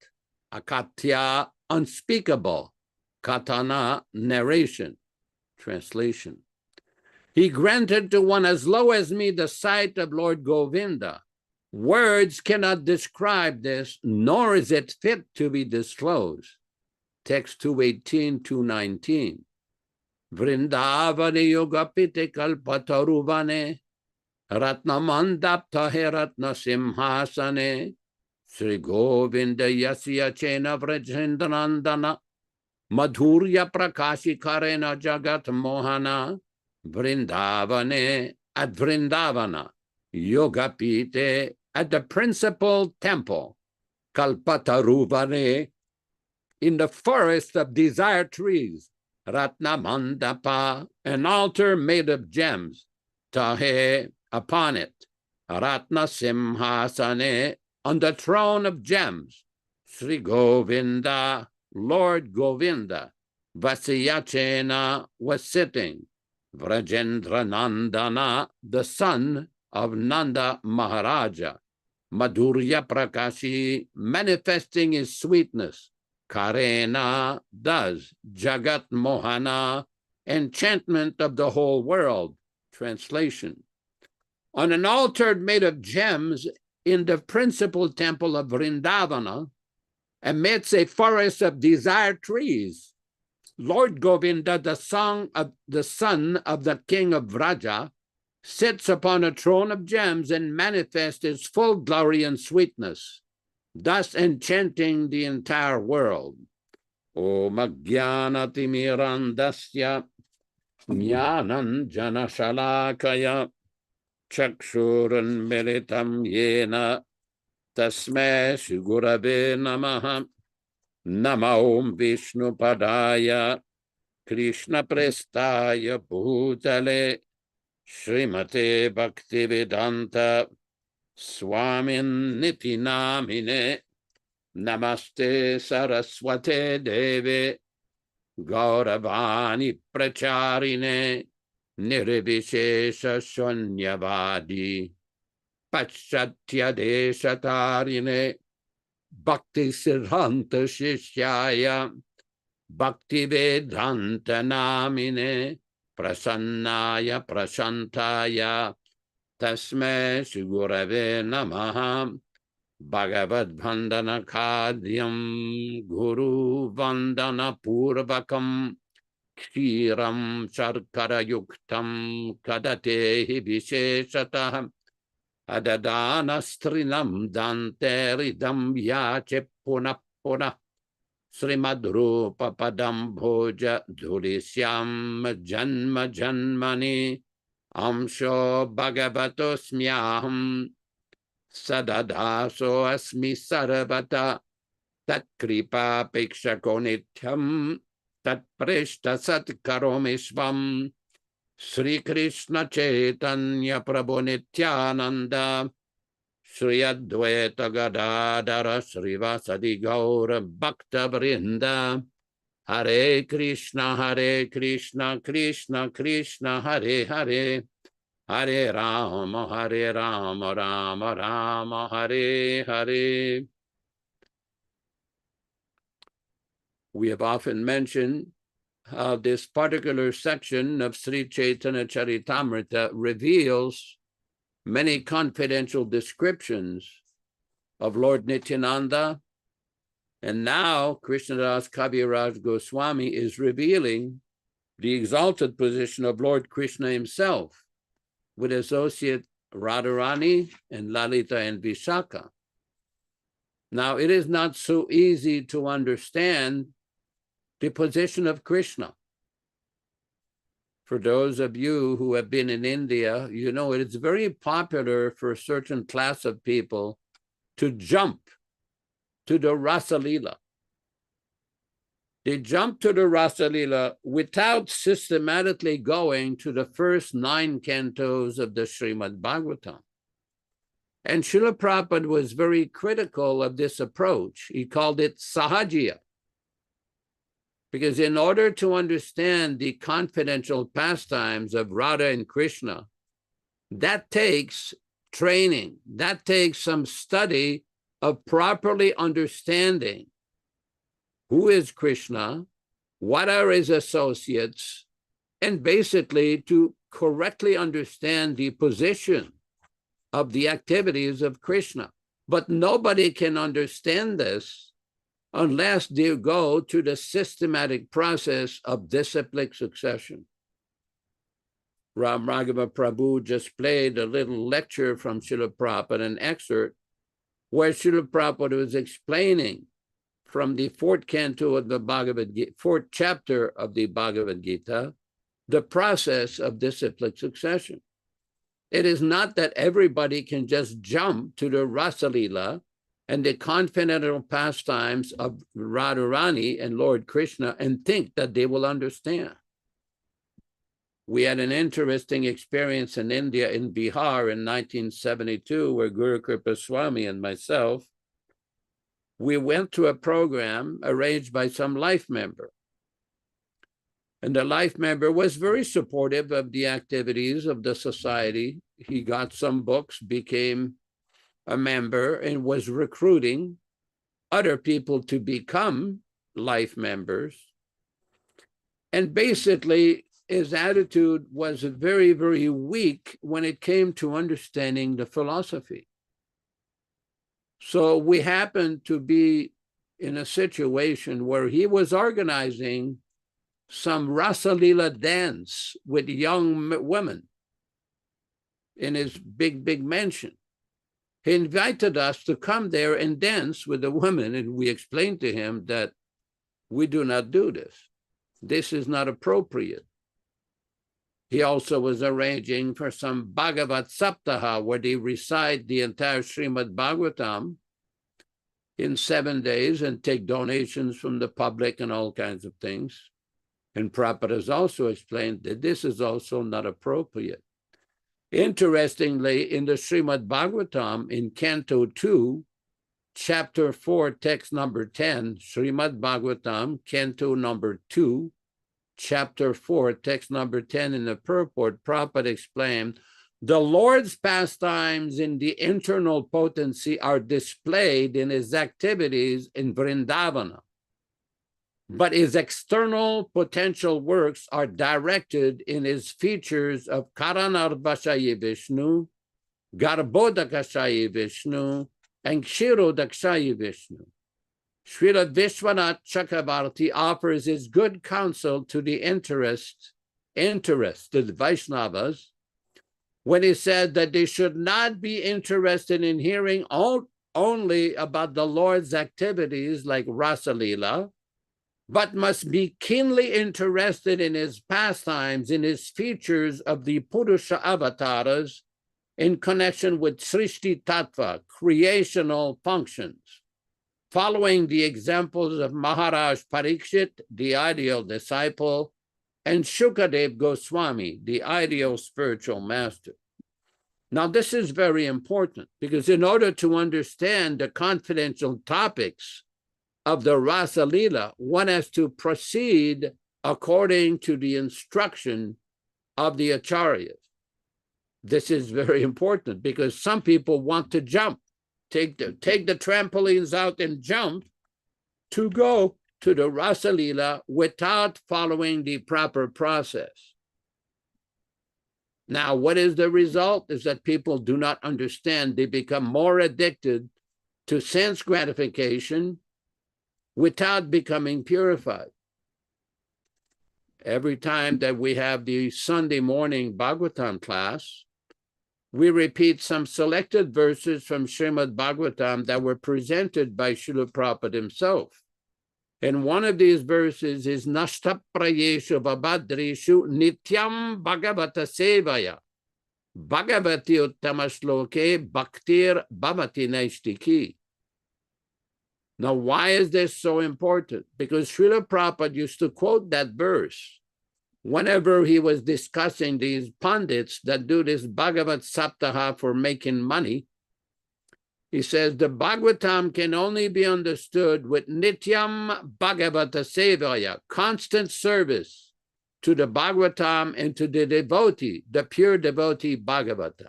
[SPEAKER 7] Akatya, unspeakable. Katana, narration. Translation: he granted to one as low as me the sight of Lord Govinda, Words cannot describe this, nor is it fit to be disclosed. Text 218, 219. Vrindavane yogapite kalpataruvane ratnamandapta heratna simhasane Sri Govinda Yaśyādā-nandana Dāsa madhurya prakashikarena jagat mohana Vrindavane at Vrindavana Yogapite at the principal temple Kalpataruvane in the forest of desire trees Ratna Mandapa an altar made of gems Tahe upon it Ratna Simhasane on the throne of gems Sri Govinda Lord Govinda Vasyacena was sitting Vrajendra-nandana the son of Nanda Maharaja Madhurya Prakashi manifesting his sweetness Karena does Jagat Mohana enchantment of the whole world. Translation. On an altar made of gems in the principal temple of Vrindavana, amidst a forest of desire trees, Lord Govinda, the son of the king of Vraja, sits upon a throne of gems and manifests his full glory and sweetness, thus enchanting the entire world. Om Ajnana-timirandasya Jnanam Janashalakaya Chakshurun Militam Yena Tasmai Shri Gurave Namaha Nama Om Vishnu Padaya Krishna Prestaya Bhutale Srimate Bhaktivedanta Swami Nityānanda Namaste Saraswate Deve Gauravani Pracharine Nirvishesha Shunyavadi Paschatya Deshatarine Bhakti Siddhanta Shishyaya Bhaktivedanta Namine Prasannaya Prashantaya Tasmai Shri Gurave Namaha Bhagavad Vandana Khadyam Guru Vandana Purvakam Kshiram Sharkara Yuktam Kadatehi Visheshatah Adadana Strinam Dante Ridam Yache Puna Puna Srimadrupa Padam Bhoja Dhurisyam Janma Janmani Amsho Bhagavatosmyaham Sadadaso Asmi Sarvata Tat Kripa Pekshako Nityam Tat Preshta Sat Karomishvam Sri Krishna Caitanya Prabhu Nityānanda Sri Advaita Gadadara Sri Vasadi Gaura Bhakta Vrinda Hare Krishna Krishna Krishna Hare Hare Hare Rama Rama Rama Hare Hare. We have often mentioned how this particular section of Sri Caitanya-caritāmṛta reveals many confidential descriptions of Lord Nityānanda, and now Krishnadas Kaviraj Goswami is revealing the exalted position of Lord Krishna himself with associate Radharani and Lalita and Vishaka. Now, it is not so easy to understand the position of Krishna. For those of you who have been in India, you know it is very popular for a certain class of people to jump to the Rasa Lila. They jump to the Rasa Lila without systematically going to the first 9 cantos of the Srimad Bhagavatam. And Srila Prabhupada was very critical of this approach. He called it sahajiya. Because in order to understand the confidential pastimes of Radha and Krishna, that takes training, that takes some study of properly understanding who is Krishna, what are his associates, and basically to correctly understand the position of the activities of Krishna. But nobody can understand this unless they go to the systematic process of disciplic succession. Ram Raghava Prabhu just played a little lecture from Srila Prabhupada, an excerpt where Srila Prabhupada was explaining from the fourth canto of the Bhagavad Gita, fourth chapter of the Bhagavad Gita, the process of disciplic succession. It is not that everybody can just jump to the Rasalila and the confidential pastimes of Radharani and Lord Krishna and think that they will understand. We had an interesting experience in India, in Bihar in 1972, where Guru Kripa Swami and myself, we went to a program arranged by some life member. And the life member was very supportive of the activities of the society. He got some books, became a member, and was recruiting other people to become life members. And basically, his attitude was very, very weak when it came to understanding the philosophy. So we happened to be in a situation where he was organizing some Rasalila dance with young women in his big mansion. He invited us to come there and dance with the women, and we explained to him that we do not do this. This is not appropriate. He also was arranging for some Bhagavat Saptaha, where they recite the entire Srimad Bhagavatam in 7 days and take donations from the public and all kinds of things. And Prabhupada has also explained that this is also not appropriate. Interestingly, in the Srimad Bhagavatam, in Canto 2, Chapter 4, text number 10, Srimad Bhagavatam, Canto number 2, Chapter 4, text number 10, in the purport, Prabhupada explained, the Lord's pastimes in the internal potency are displayed in his activities in Vrindavana, but his external potential works are directed in his features of Karanarvashayi Vishnu, Garbhodakashayi Vishnu, and Kshirodakshayi Vishnu. Srila Vishwanath Chakravarti offers his good counsel to the interested Vaishnavas when he said that they should not be interested in hearing only about the Lord's activities like Rasalila, but must be keenly interested in his pastimes, in his features of the Purusha avatars in connection with Srishti Tattva, creational functions, following the examples of Maharaj Parikshit, the ideal disciple, and Shukadev Goswami, the ideal spiritual master. Now, this is very important because in order to understand the confidential topics of the Rasa Lila, one has to proceed according to the instruction of the Acharyas. This is very important because some people want to jump, take the trampolines out and jump to go to the Rasa Lila without following the proper process. Now, what is the result? Is that people do not understand. They become more addicted to sense gratification without becoming purified. Every time that we have the Sunday morning Bhagavatam class, we repeat some selected verses from Srimad Bhagavatam that were presented by Srila Prabhupada himself. And one of these verses is Nashtaprayeshu Vabhadreshu Nityam Bhagavata Sevaya Bhagavati Uttamasloke Bhaktir Bhavati Naistiki. Now, why is this so important? Because Srila Prabhupada used to quote that verse whenever he was discussing these pundits that do this Bhagavat Saptaha for making money. He says the Bhagavatam can only be understood with Nityam Bhagavata Sevaya, constant service to the Bhagavatam and to the devotee, the pure devotee Bhagavata.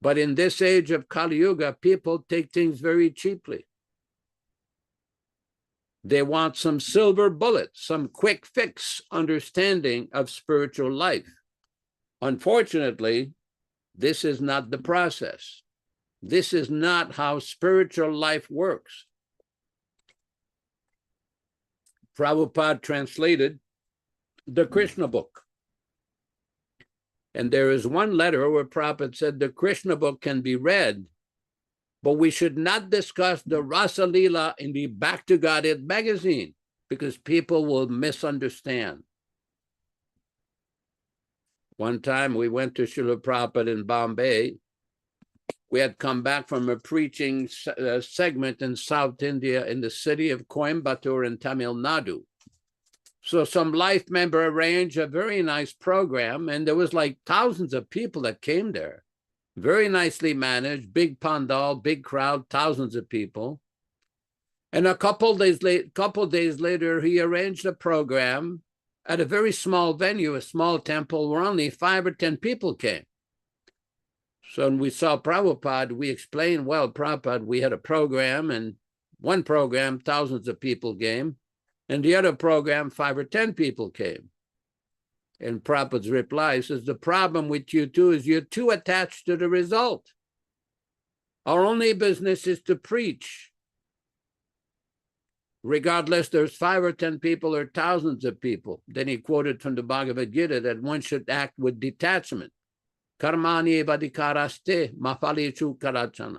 [SPEAKER 7] But in this age of Kali Yuga, people take things very cheaply. They want some silver bullet, some quick fix understanding of spiritual life. Unfortunately, This is not the process. This is not how spiritual life works. Prabhupada translated the Krishna book. And there is one letter where Prabhupada said the Krishna book can be read, but we should not discuss the Rasa Leela in the Back to Godhead magazine, because people will misunderstand. One time we went to Srila Prabhupada in Bombay. We had come back from a preaching segment in South India in the city of Coimbatore in Tamil Nadu. So some life member arranged a very nice program, and there was like thousands of people that came there. Very nicely managed, big pandal, big crowd, thousands of people. And a couple days later, he arranged a program at a very small venue, a small temple, where only 5 or 10 people came. So when we saw Prabhupada, we explained, well, Prabhupada, we had a program, and one program, thousands of people came, and the other program, 5 or 10 people came. And Prabhupada's reply says, the problem with you two is you're too attached to the result. Our only business is to preach. Regardless, there's 5 or 10 people or thousands of people. Then he quoted from the Bhagavad Gita that one should act with detachment. Karmani vadikaraste mafalichu karachana.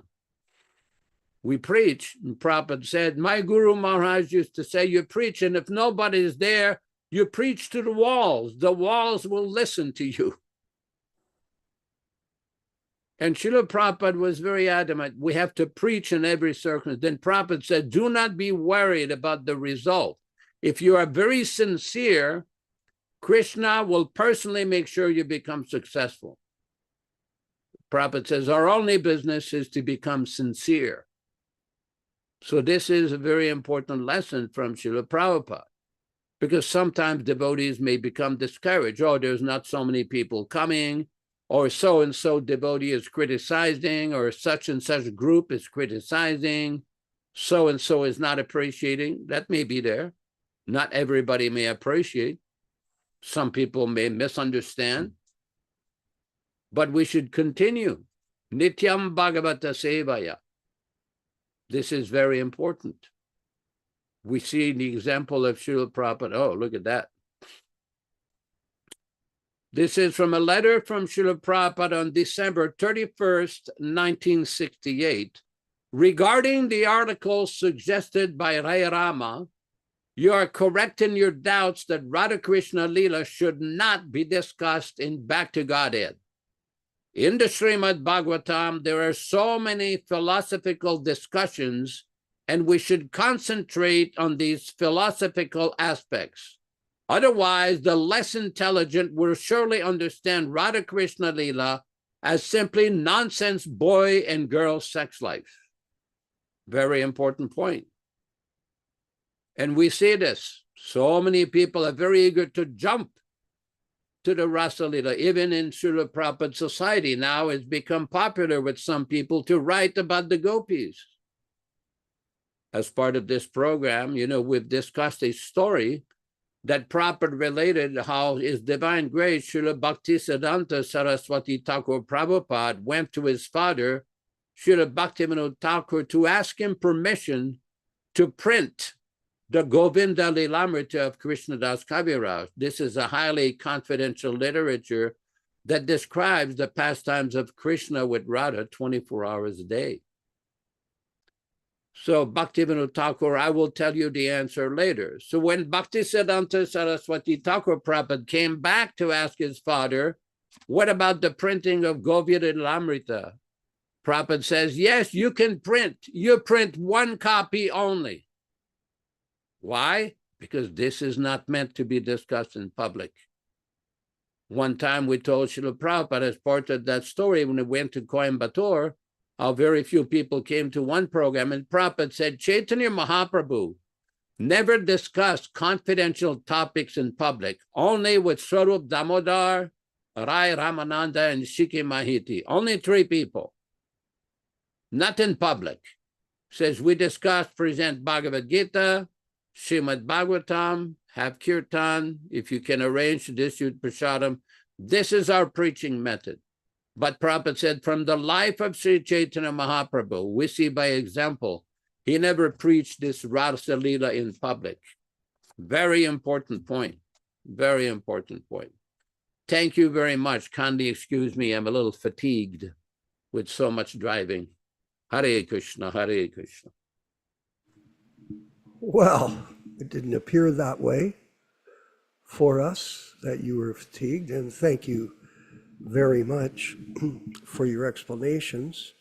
[SPEAKER 7] We preach, and Prabhupada said, my Guru Maharaj used to say, you preach, and if nobody is there, you preach to the walls. The walls will listen to you. And Srila Prabhupada was very adamant, we have to preach in every circumstance. Then Prabhupada said, do not be worried about the result. If you are very sincere, Krishna will personally make sure you become successful. Prabhupada says, our only business is to become sincere. So this is a very important lesson from Srila Prabhupada, because sometimes devotees may become discouraged. Oh, there's not so many people coming, or so-and-so devotee is criticizing, or such and such group is criticizing, so-and-so is not appreciating. That may be there. Not everybody may appreciate. Some people may misunderstand. But we should continue. Nityam Bhagavata Sevaya. This is very important. We see the example of Srila Prabhupada. Oh, look at that. This is from a letter from Srila Prabhupada on December 31st, 1968. Regarding the article suggested by Rai Rama, you are correct in your doubts that Radha Krishna Leela should not be discussed in Back to Godhead. In the Srimad Bhagavatam, there are so many philosophical discussions, and we should concentrate on these philosophical aspects. Otherwise, the less intelligent will surely understand Radha Krishna Leela as simply nonsense boy and girl sex life. Very important point. And we see this. So many people are very eager to jump to the Rasa Leela. Even in Srila Prabhupada society now, it's become popular with some people to write about the gopis. As part of this program, you know, we've discussed a story that Prabhupada related how His Divine Grace, Srila Bhaktisiddhanta Saraswati Thakur Prabhupada, went to his father, Srila Bhaktivedanta Thakur, to ask him permission to print the Govinda Lilamrita of Krishnadas Kaviraj. This is a highly confidential literature that describes the pastimes of Krishna with Radha 24 hours a day. So Bhaktivedanta Thakur, I will tell you the answer later. So when Bhaktisiddhanta Saraswati Thakur Prabhupada came back to ask his father, what about the printing of Govinda Lilamrita? Prabhupada says, yes, you can print. You print one copy only. Why? Because this is not meant to be discussed in public. One time we told Srila Prabhupada, as part of that story, when we went to Coimbatore, how very few people came to one program, and Prabhupada said, Chaitanya Mahaprabhu never discussed confidential topics in public, only with Swarup Damodar, Rai Ramananda, and Shiki Mahiti. Only 3 people. Not in public. Says, we discussed, present Bhagavad Gita, Srimad Bhagavatam, have kirtan. If you can arrange to distribute prasadam, this is our preaching method. But Prabhupada said, from the life of Sri Chaitanya Mahaprabhu, we see by example, he never preached this Rasa Leela in public. Very important point. Very important point. Thank you very much. Kindly excuse me, I'm a little fatigued with so much driving. Hare Krishna, Hare Krishna.
[SPEAKER 3] Well, it didn't appear that way for us, that you were fatigued, and thank you very much for your explanations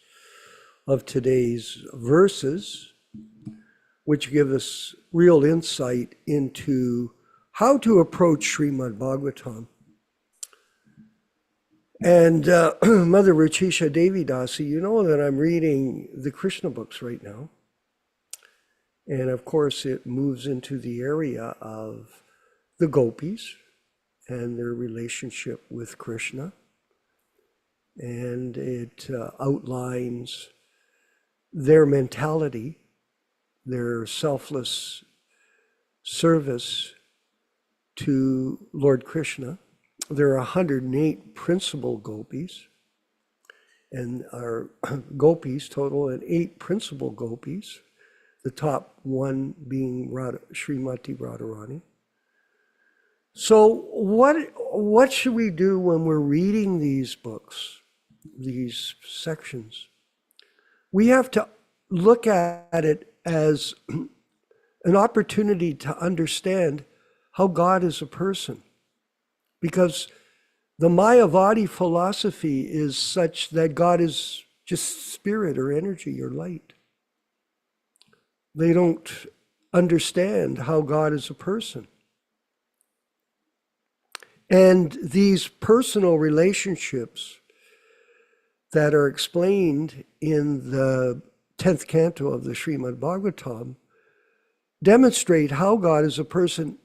[SPEAKER 3] of today's verses, which give us real insight into how to approach Srimad Bhagavatam. And Mother Ruchisha Devi Dasi, you know that I'm reading the Krishna books right now. And of course, it moves into the area of the gopis and their relationship with Krishna. And it outlines their mentality, their selfless service to Lord Krishna. There are 108 principal gopis, and our gopis total, and 8 principal gopis, the top one being Srimati Radharani. So what should we do when we're reading these books, these sections? We have to look at it as an opportunity to understand how God is a person. Because the Mayavadi philosophy is such that God is just spirit or energy or light. They don't understand how God is a person. And these personal relationships that are explained in the 10th canto of the Srimad Bhagavatam demonstrate how God is a person,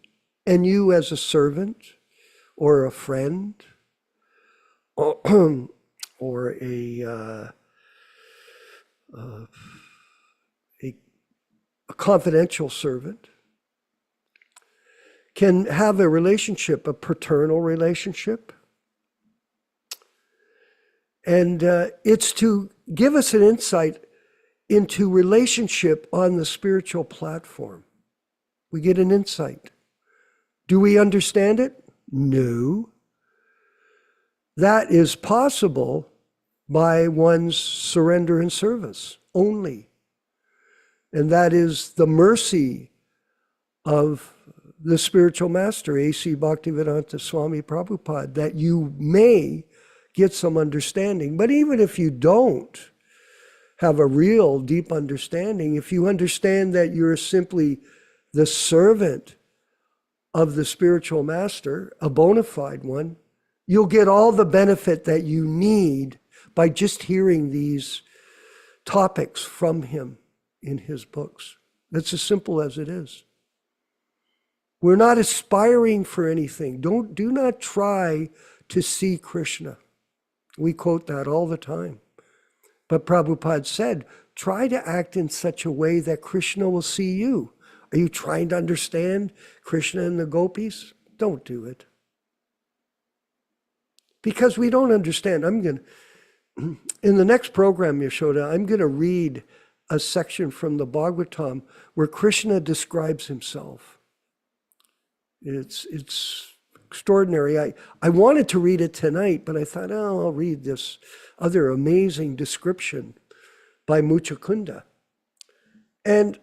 [SPEAKER 3] and you as a servant or a friend or a confidential servant can have a relationship, a paternal relationship. And it's to give us an insight into relationship on the spiritual platform. We get an insight. Do we understand it? No. That is possible by one's surrender and service only. And that is the mercy of the spiritual master, A.C. Bhaktivedanta Swami Prabhupāda, that you may get some understanding. But even if you don't have a real deep understanding, if you understand that you're simply the servant of the spiritual master, a bona fide one, you'll get all the benefit that you need by just hearing these topics from him in his books. That's as simple as it is. We're not aspiring for anything. Do not try to see Krishna. We quote that all the time. But Prabhupada said, try to act in such a way that Krishna will see you. Are you trying to understand Krishna and the gopis? Don't do it. Because we don't understand. In the next program, Yaśodā, I'm going to read a section from the Bhagavatam where Krishna describes himself. It's extraordinary. I wanted to read it tonight, but I thought, I'll read this other amazing description by Muchakunda. And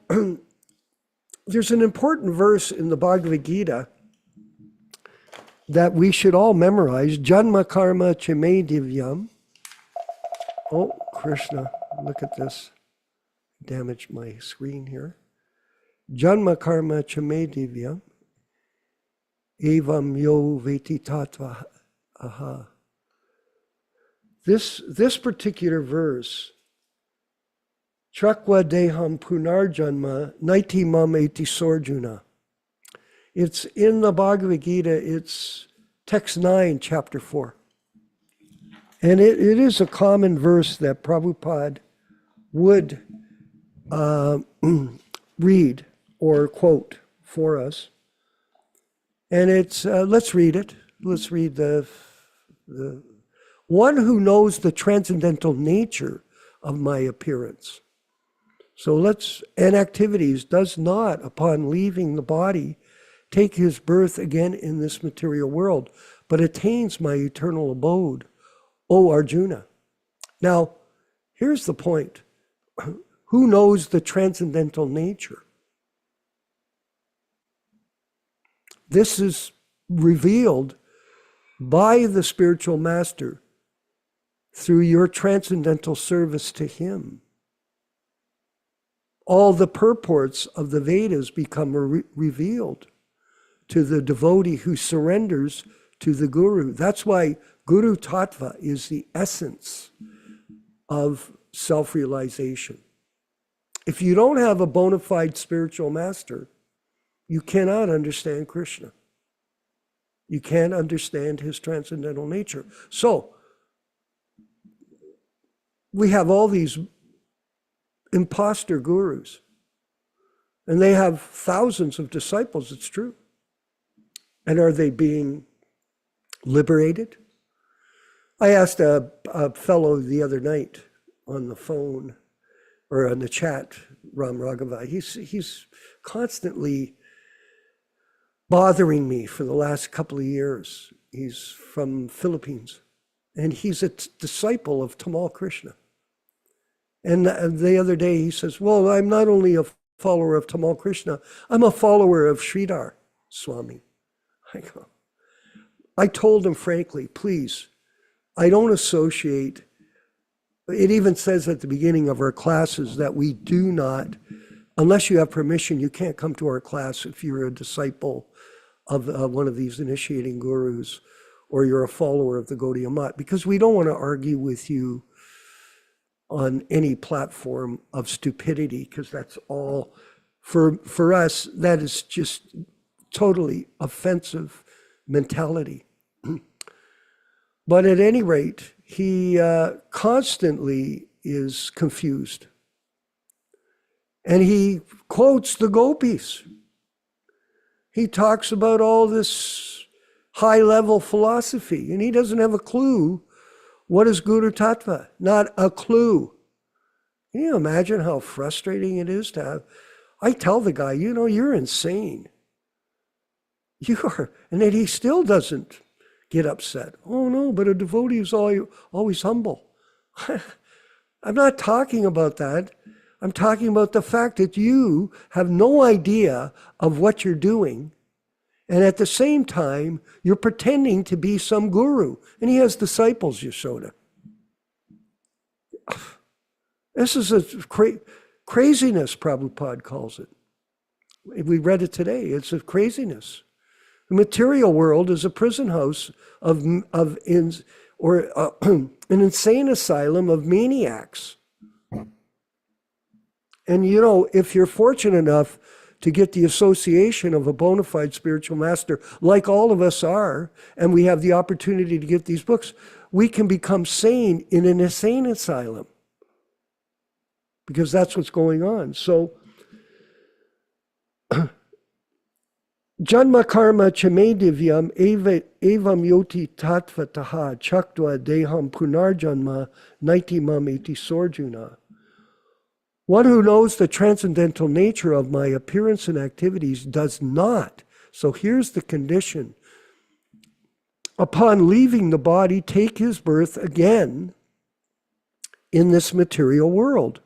[SPEAKER 3] there's an important verse in the Bhagavad Gita that we should all memorize. Janma karma chime divyam. Oh, Krishna, look at this. Damaged my screen here. Janma karma chime divyam. Evam yo veti tattva aha. This particular verse, Chakwa deham punarjanma naiti mam eti sorjuna. It's in the Bhagavad Gita, it's text 9, chapter 4. And it is a common verse that Prabhupada would read or quote for us. And it's, let's read it. Let's read One who knows the transcendental nature of my appearance. So and activities does not, upon leaving the body, take his birth again in this material world, but attains my eternal abode, O Arjuna. Now, here's the point. Who knows the transcendental nature? This is revealed by the spiritual master through your transcendental service to him. All the purports of the Vedas become revealed to the devotee who surrenders to the Guru. That's why Guru Tattva is the essence of self-realization. If you don't have a bona fide spiritual master, you cannot understand Krishna. You can't understand his transcendental nature. So, we have all these imposter gurus, and they have thousands of disciples, it's true. And are they being liberated? I asked a fellow the other night on the phone, or on the chat, Ram Raghava, he's constantly bothering me for the last couple of years. He's from Philippines, and he's a disciple of Tamal Krishna. And the other day he says, well, I'm not only a follower of Tamal Krishna, I'm a follower of Sridhar Swami. I told him frankly, please, I don't associate. It even says at the beginning of our classes that we do not, unless you have permission, you can't come to our class if you're a disciple of one of these initiating gurus, or you're a follower of the Gaudiya Math, because we don't want to argue with you on any platform of stupidity, because that's all, for us, that is just totally offensive mentality. But at any rate, he constantly is confused. And he quotes the gopis. He talks about all this high-level philosophy, and he doesn't have a clue what is Guru Tattva. Not a clue. Can you imagine how frustrating it is to have? I tell the guy, you know, you're insane. You are, and then he still doesn't get upset. Oh no, but a devotee is always humble. I'm not talking about that. I'm talking about the fact that you have no idea of what you're doing, and at the same time, you're pretending to be some guru. And he has disciples, Yasoda. This is a craziness, Prabhupada calls it. We read it today. It's a craziness. The material world is a prison house an insane asylum of maniacs. And you know, if you're fortunate enough to get the association of a bona fide spiritual master, like all of us are, and we have the opportunity to get these books, we can become sane in an insane asylum. Because that's what's going on. So, Janma karma chame divyam evam yoti tattva taha chaktva deham punarjanma naitimam iti sorjuna. One who knows the transcendental nature of my appearance and activities does not, so here's the condition, upon leaving the body, take his birth again in this material world,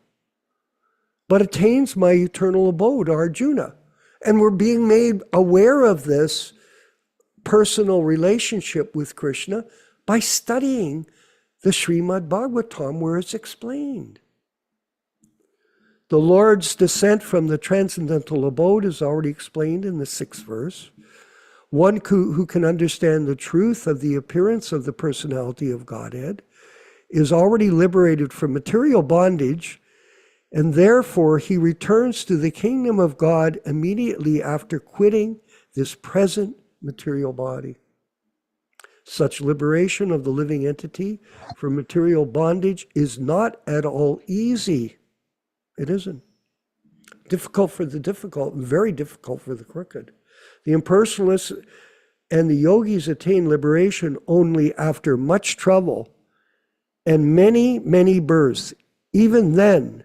[SPEAKER 3] but attains my eternal abode, Arjuna. And we're being made aware of this personal relationship with Krishna by studying the Srimad Bhagavatam, where it's explained. The Lord's descent from the transcendental abode is already explained in the 6th verse. One who can understand the truth of the appearance of the personality of Godhead is already liberated from material bondage, and therefore he returns to the kingdom of God immediately after quitting this present material body. Such liberation of the living entity from material bondage is not at all easy. It isn't. Difficult for the difficult and very difficult for the crooked. The impersonalists and the yogis attain liberation only after much trouble and many, many births. Even then,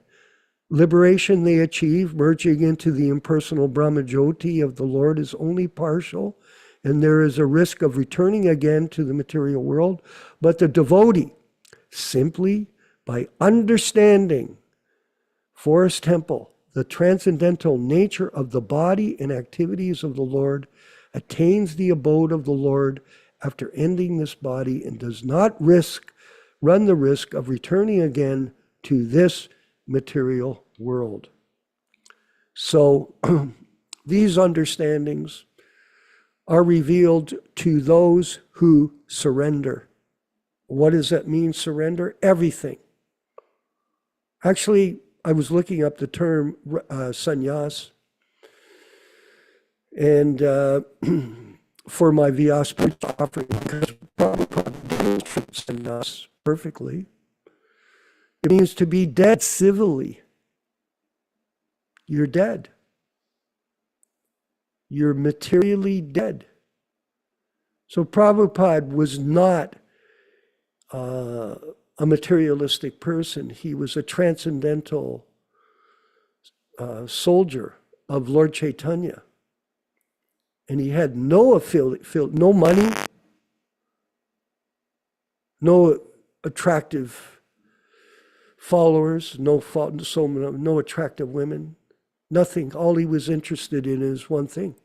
[SPEAKER 3] liberation they achieve, merging into the impersonal Brahmajyoti of the Lord, is only partial, and there is a risk of returning again to the material world. But the devotee, simply by understanding Forest Temple, the transcendental nature of the body and activities of the Lord, attains the abode of the Lord after ending this body and does not run the risk of returning again to this material world. So these understandings are revealed to those who surrender. What does that mean, surrender? Everything. Actually, I was looking up the term sannyas, and for my Vyas offering, because Prabhupada deals with sannyas perfectly. It means to be dead civilly. You're dead. You're materially dead. So Prabhupada was not a materialistic person. He was a transcendental soldier of Lord Chaitanya. And he had no no money, no attractive followers, no attractive women, nothing. All he was interested in is one thing.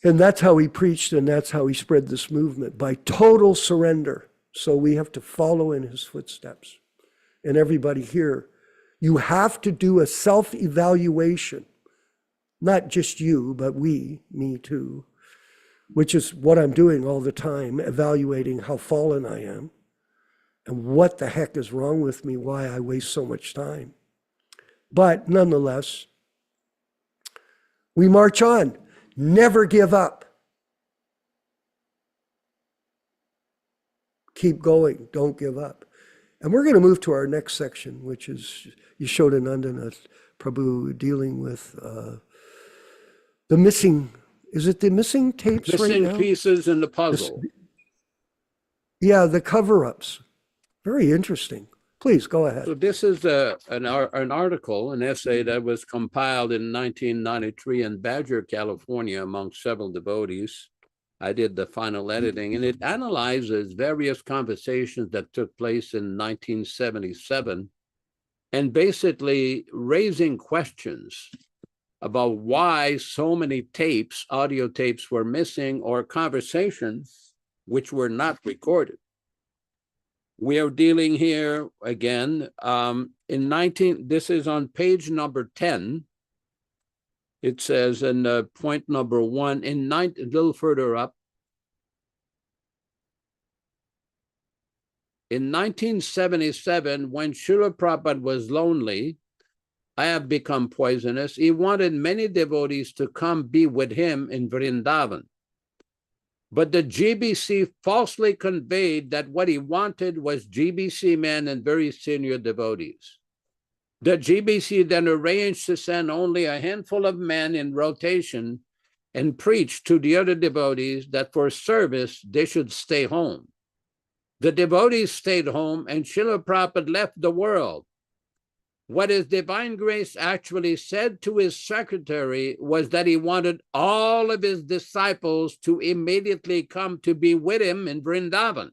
[SPEAKER 3] And that's how he preached, and that's how he spread this movement, by total surrender. So we have to follow in his footsteps. And everybody here, you have to do a self-evaluation. Not just you, but me too, which is what I'm doing all the time, evaluating how fallen I am and what the heck is wrong with me, why I waste so much time. But nonetheless, we march on. Never give up. Keep going. Don't give up. And we're going to move to our next section, which is Yaśodā-nandana Prabhu dealing with the missing, is it the missing tapes right now?
[SPEAKER 7] Missing pieces in the puzzle.
[SPEAKER 3] Yeah, the cover-ups. Very interesting. Please, go ahead.
[SPEAKER 7] So this is an article, an essay that was compiled in 1993 in Badger, California, among several devotees. I did the final editing, and it analyzes various conversations that took place in 1977, and basically raising questions about why so many tapes, audio tapes, were missing, or conversations which were not recorded. We are dealing here again this is on page number 10. It says in point number 1, a little further up. In 1977, when Srila Prabhupada was lonely, I have become poisonous, he wanted many devotees to come be with him in Vrindavan. But the GBC falsely conveyed that what he wanted was GBC men and very senior devotees. The GBC then arranged to send only a handful of men in rotation and preach to the other devotees that for service they should stay home. The devotees stayed home and Srila Prabhupada left the world. What His Divine Grace actually said to his secretary was that he wanted all of his disciples to immediately come to be with him in Vrindavan.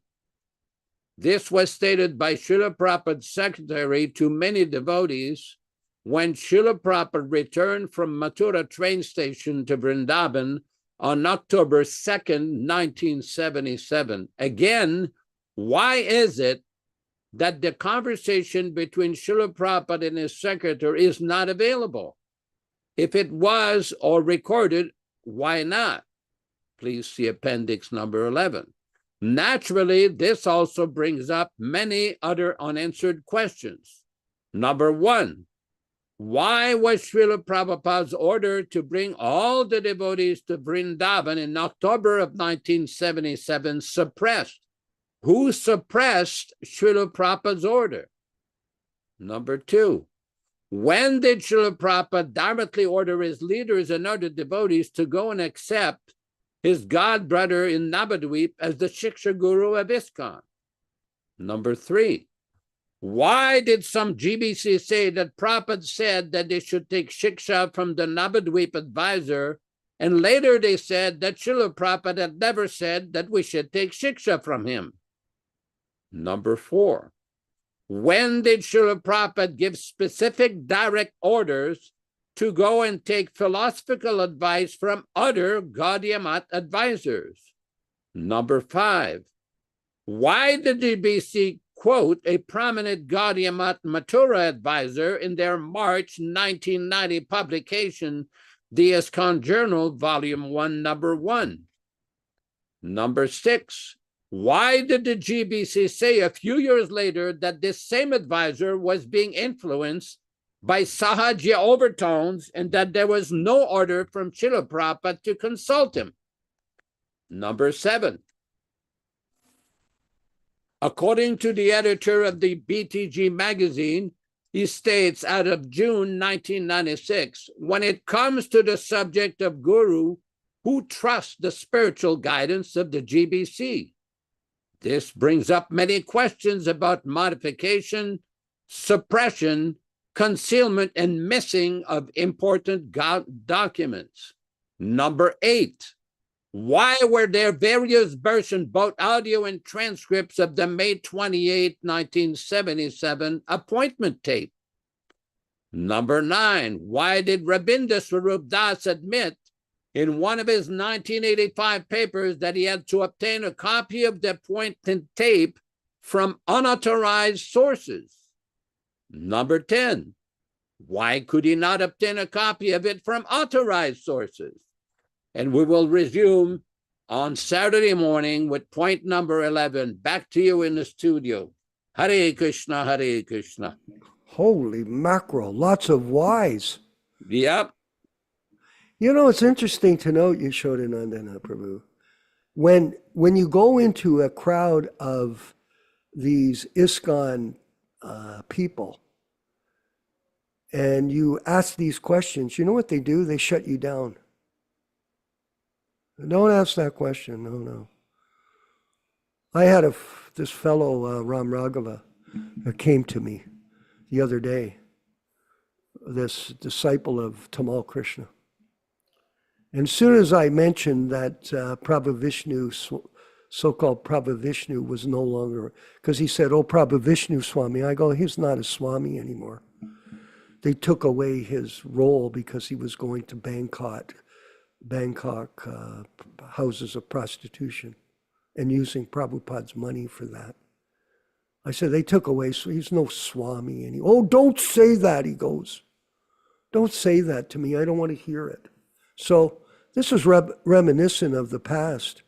[SPEAKER 7] This was stated by Srila Prabhupada's secretary to many devotees when Srila Prabhupada returned from Mathura train station to Vrindavan on October 2nd, 1977. Again, why is it that the conversation between Srila Prabhupada and his secretary is not available? If it was or recorded, why not? Please see appendix number 11. Naturally, this also brings up many other unanswered questions. Number 1, why was Srila Prabhupada's order to bring all the devotees to Vrindavan in October of 1977 suppressed? Who suppressed Srila Prabhupada's order? Number 2, when did Srila Prabhupada directly order his leaders and other devotees to go and accept his god brother in Navadvip as the Shiksha Guru of ISKCON? Number 3, why did some GBC say that Prabhupada said that they should take shiksha from the Navadvip advisor, and later they said that Srila Prabhupada had never said that we should take shiksha from him? Number 4, when did Srila Prabhupada give specific direct orders to go and take philosophical advice from other Gaudiya Math advisors? Number 5, why did the GBC quote a prominent Gaudiya Math Mathura advisor in their March 1990 publication, the ISKCON Journal, Volume 1, Number 1? Number 6, why did the GBC say a few years later that this same advisor was being influenced by Sahaja overtones and that there was no order from Srila Prabhupada to consult him? Number 7, according to the editor of the BTG magazine, he states out of June 1996, when it comes to the subject of Guru, who trusts the spiritual guidance of the GBC? This brings up many questions about modification, suppression, concealment, and missing of important documents. Number 8, why were there various versions, both audio and transcripts, of the May 28, 1977 appointment tape? Number 9, why did Rabindranath Swarup Das admit in one of his 1985 papers that he had to obtain a copy of the appointment tape from unauthorized sources? Number 10, why could he not obtain a copy of it from authorized sources? And we will resume on Saturday morning with point number 11. Back to you in the studio. Hare Krishna, Hare Krishna.
[SPEAKER 3] Holy mackerel, lots of whys.
[SPEAKER 7] Yep.
[SPEAKER 3] You know, it's interesting to note, Yaśodā-nandana Prabhu, when you go into a crowd of these ISKCON people and you ask these questions, you know what they do? They shut you down. Don't ask that question. No. I had this fellow, Ram Raghava, that came to me the other day, this disciple of Tamal Krishna. And as soon as I mentioned that Prabhu Vishnu, so-called Prabhu Vishnu, was no longer, because he said, oh, Prabhu Vishnu Swami, I go, he's not a Swami anymore. They took away his role because he was going to Bangkok houses of prostitution and using Prabhupada's money for that. I said, they took away, so he's no Swami anymore. Oh, don't say that, he goes. Don't say that to me, I don't want to hear it. So this is reminiscent of the past,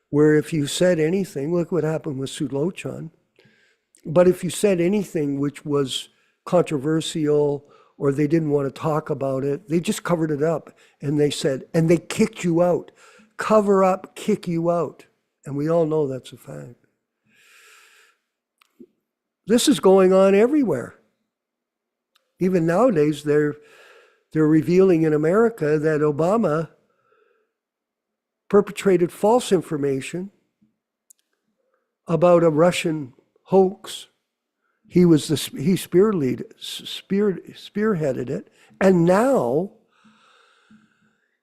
[SPEAKER 3] where if you said anything, look what happened with Sulochan, but if you said anything which was controversial or they didn't want to talk about it, they just covered it up and they said, and they kicked you out. Cover up, kick you out. And we all know that's a fact. This is going on everywhere. Even nowadays, they're revealing in America that Obama perpetrated false information about a Russian hoax. He spearheaded it, and now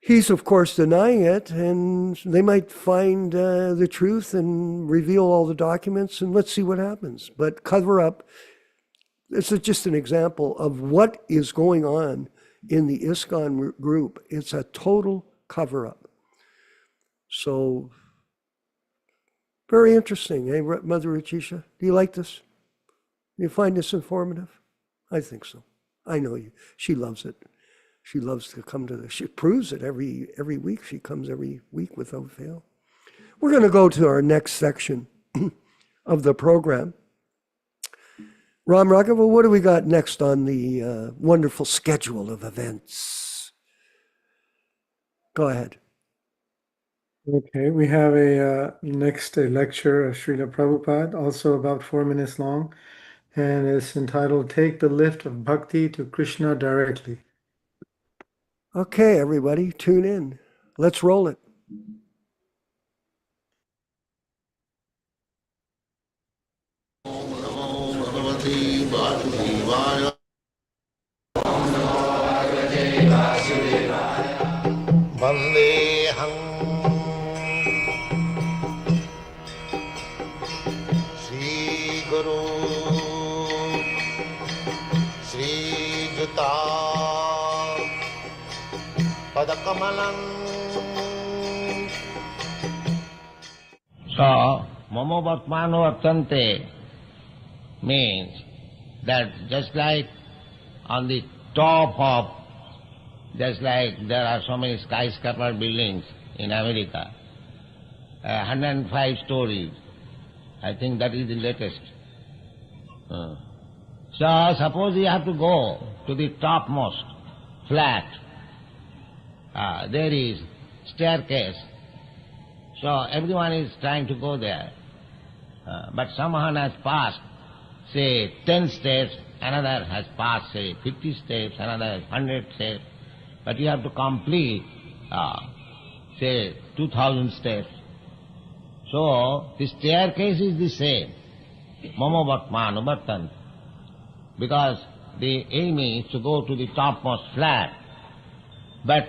[SPEAKER 3] he's of course denying it, and they might find the truth and reveal all the documents, and let's see what happens. But cover up, this is just an example of what is going on in the ISKCON group. It's a total cover-up. So, very interesting, eh, Mother Rachisha? Do you like this? Do you find this informative? I think so. I know you. She loves it. She loves to come to this. She proves it every week. She comes every week without fail. We're going to go to our next section of the program. Ram Raghava, what do we got next on the wonderful schedule of events? Go ahead.
[SPEAKER 4] Okay, we have a next lecture of Srila Prabhupada, also about 4 minutes long, and it's entitled Take the Lift of Bhakti to Krishna Directly.
[SPEAKER 3] Okay, everybody, tune in. Let's roll it.
[SPEAKER 2] Bhagavate Vasudevaya. Vandeham Sri Guru Sri Juta Padakamalam. So, Mamo Bhatmano Vartante means that just like on the top of, just like there are so many skyscraper buildings in America, 105 stories, I think that is the latest. So suppose you have to go to the topmost flat, there is staircase, so everyone is trying to go there. But someone has passed, say, 10 steps, another has passed, say, 50 steps, another has 100 steps, but you have to complete, say, 2,000 steps. So, the staircase is the same, Mamo Bhatmano Bhattanti, because the aim is to go to the topmost flat. But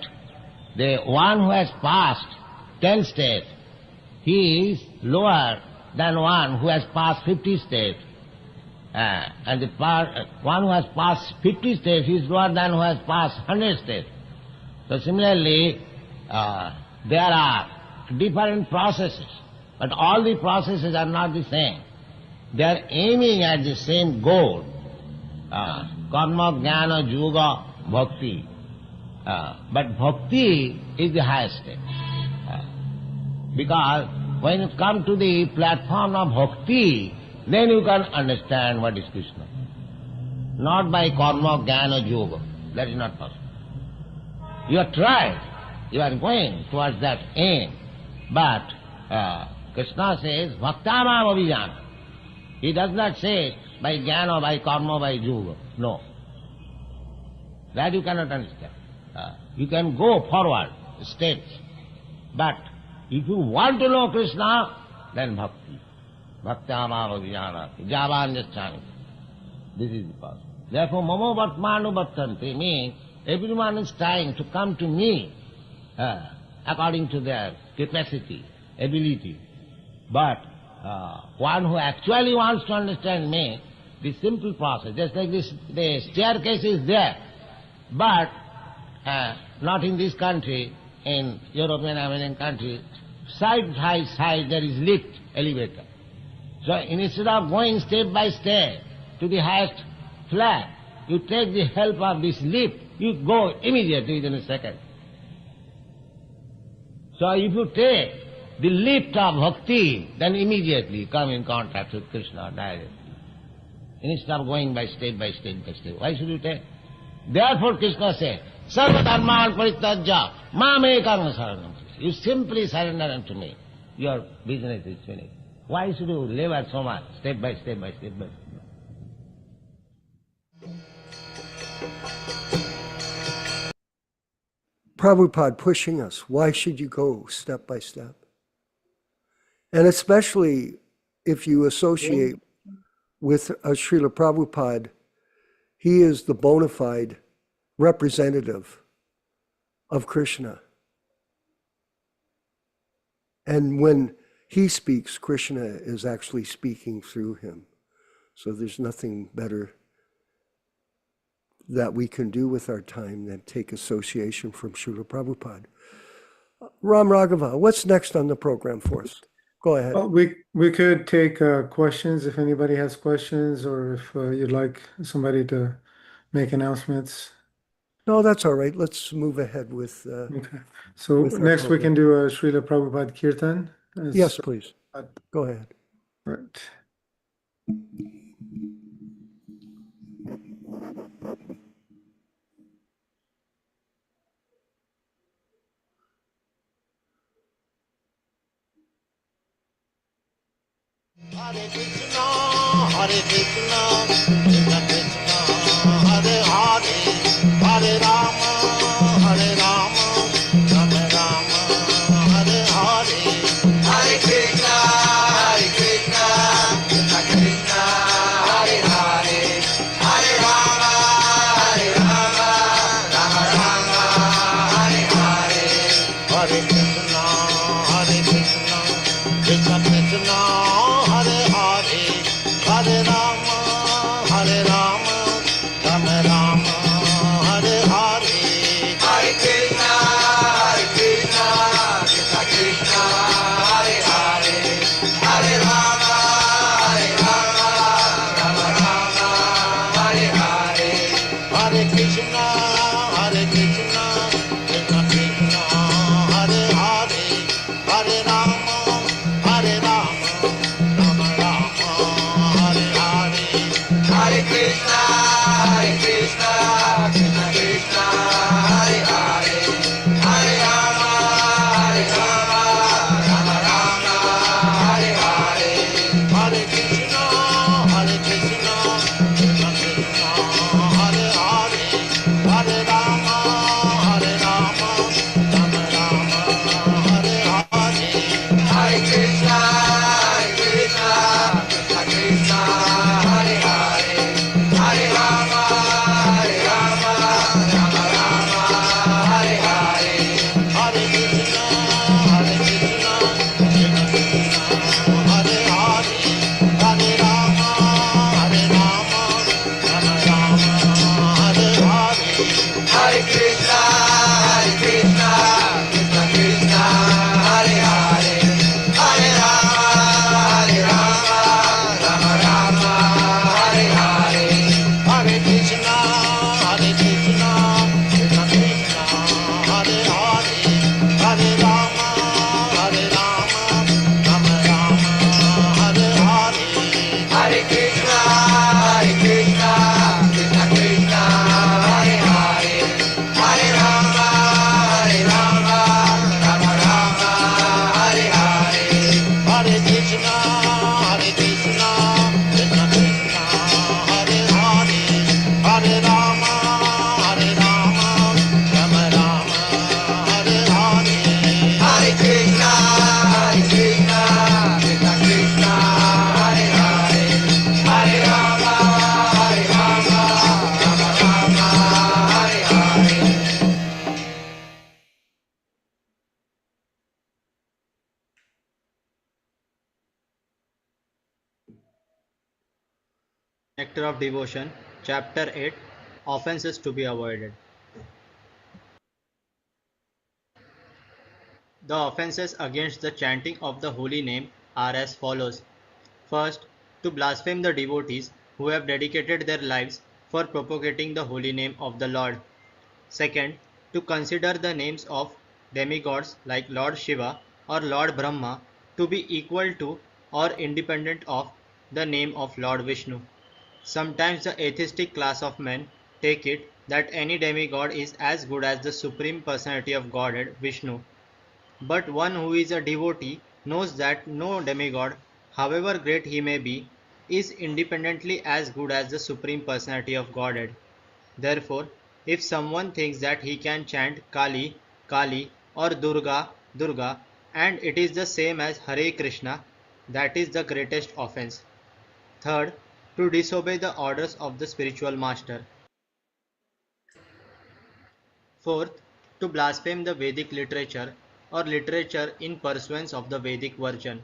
[SPEAKER 2] the one who has passed 10 steps, he is lower than one who has passed 50 steps. And the one who has passed 50 steps is lower than who has passed 100 steps. So similarly, there are different processes, but all the processes are not the same. They are aiming at the same goal, karma, jnana, yoga, bhakti. But bhakti is the highest step. Because when you come to the platform of bhakti, then you can understand what is Krishna. Not by karma, jnana, yoga. That is not possible. You are trying, you are going towards that aim. But Krishna says, bhaktānām abhijāna. He does not say by jnana, by karma, by yoga. No. That you cannot understand. You can go forward, steps. But if you want to know Krishna, then bhakti. Bhaktānām abhijāna. Jāvān yacchāmi. This is the path. Therefore, Mamo Bhatmano Bhattanti means everyone is trying to come to me according to their capacity, ability. But one who actually wants to understand me, the simple process, just like this, the staircase is there, but not in this country, in European, American countries, side by side there is lift, elevator. So instead of going step by step to the highest flat, you take the help of this lift, you go immediately within a second. So if you take the lift of bhakti, then immediately come in contact with Krishna directly. Instead of going by step by step by step. Why should you take? Therefore Krishna said, Sarva dharman parityajya mam ekam saranam. You simply surrender unto me. Your business is finished. Why should you labor so much, step by step by step by step?
[SPEAKER 3] Prabhupada pushing us. Why should you go step by step? And especially if you associate with Srila Prabhupada, he is the bona fide representative of Krishna. And when he speaks, Krishna is actually speaking through him. So there's nothing better that we can do with our time than take association from Srila Prabhupada. Ram Raghava, what's next on the program for us? Go ahead.
[SPEAKER 4] Well, we could take questions if anybody has questions, or if you'd like somebody to make announcements.
[SPEAKER 3] No, that's all right. Let's move ahead with...
[SPEAKER 4] Okay. So
[SPEAKER 3] with our
[SPEAKER 4] next we can
[SPEAKER 3] program.
[SPEAKER 4] do a Srila Prabhupada Kirtan.
[SPEAKER 3] Yes, please. Go ahead.
[SPEAKER 4] Right.
[SPEAKER 2] Hare Krishna, Hare Krishna, Krishna Krishna, Hare Hare, Hare Rama, Hare Rama, Rama Rama, Hare Hare. Hare Krishna, Krishna Krishna, Hare Hare, Hare Krishna, Hare Krishna, Krishna Krishna, Hare Hare, Hare Rama, Hare Rama, Rama Rama, Hare Hare. Hare Krishna, Krishna Krishna, Hare Hare, Hare Rama, Rama Rama, Hare Hare. Hare Krishna, Krishna Krishna, Hare Hare, Hare Rama, Rama Rama, Hare Hare. Hare Krishna, Krishna Krishna, Hare Hare, Hare Rama, Rama Rama, Hare Hare. Hare Krishna, Krishna Krishna, Hare Hare, Hare Rama, Rama Rama, Hare Hare. Hare Krishna, Krishna Krishna, Hare Hare, Hare Rama, Rama Rama, Hare Hare. Hare Krishna, Krishna Krishna, Hare Hare, Hare Rama, Rama Rama, Hare Hare. Hare Krishna, Krishna Krishna, Hare Hare, Hare Rama, Rama Rama, Hare Hare. Hare Krishna, Krishna Krishna, Hare Hare, Hare Rama, Rama Rama, Hare Hare. Hare Krishna, Krishna Krishna, Hare Hare, Hare Rama, Rama Rama, Hare Hare.
[SPEAKER 8] Nectar of Devotion, Chapter 8, Offenses to be Avoided. The offenses against the chanting of the holy name are as follows. First, to blaspheme the devotees who have dedicated their lives for propagating the holy name of the Lord. Second, to consider the names of demigods like Lord Shiva or Lord Brahma to be equal to or independent of the name of Lord Vishnu. Sometimes the atheistic class of men take it that any demigod is as good as the Supreme Personality of Godhead, Vishnu. But one who is a devotee knows that no demigod, however great he may be, is independently as good as the Supreme Personality of Godhead. Therefore, if someone thinks that he can chant Kali, Kali or Durga, Durga, and it is the same as Hare Krishna, that is the greatest offense. Third, to disobey the orders of the spiritual master. Fourth, to blaspheme the Vedic literature or literature in pursuance of the Vedic version.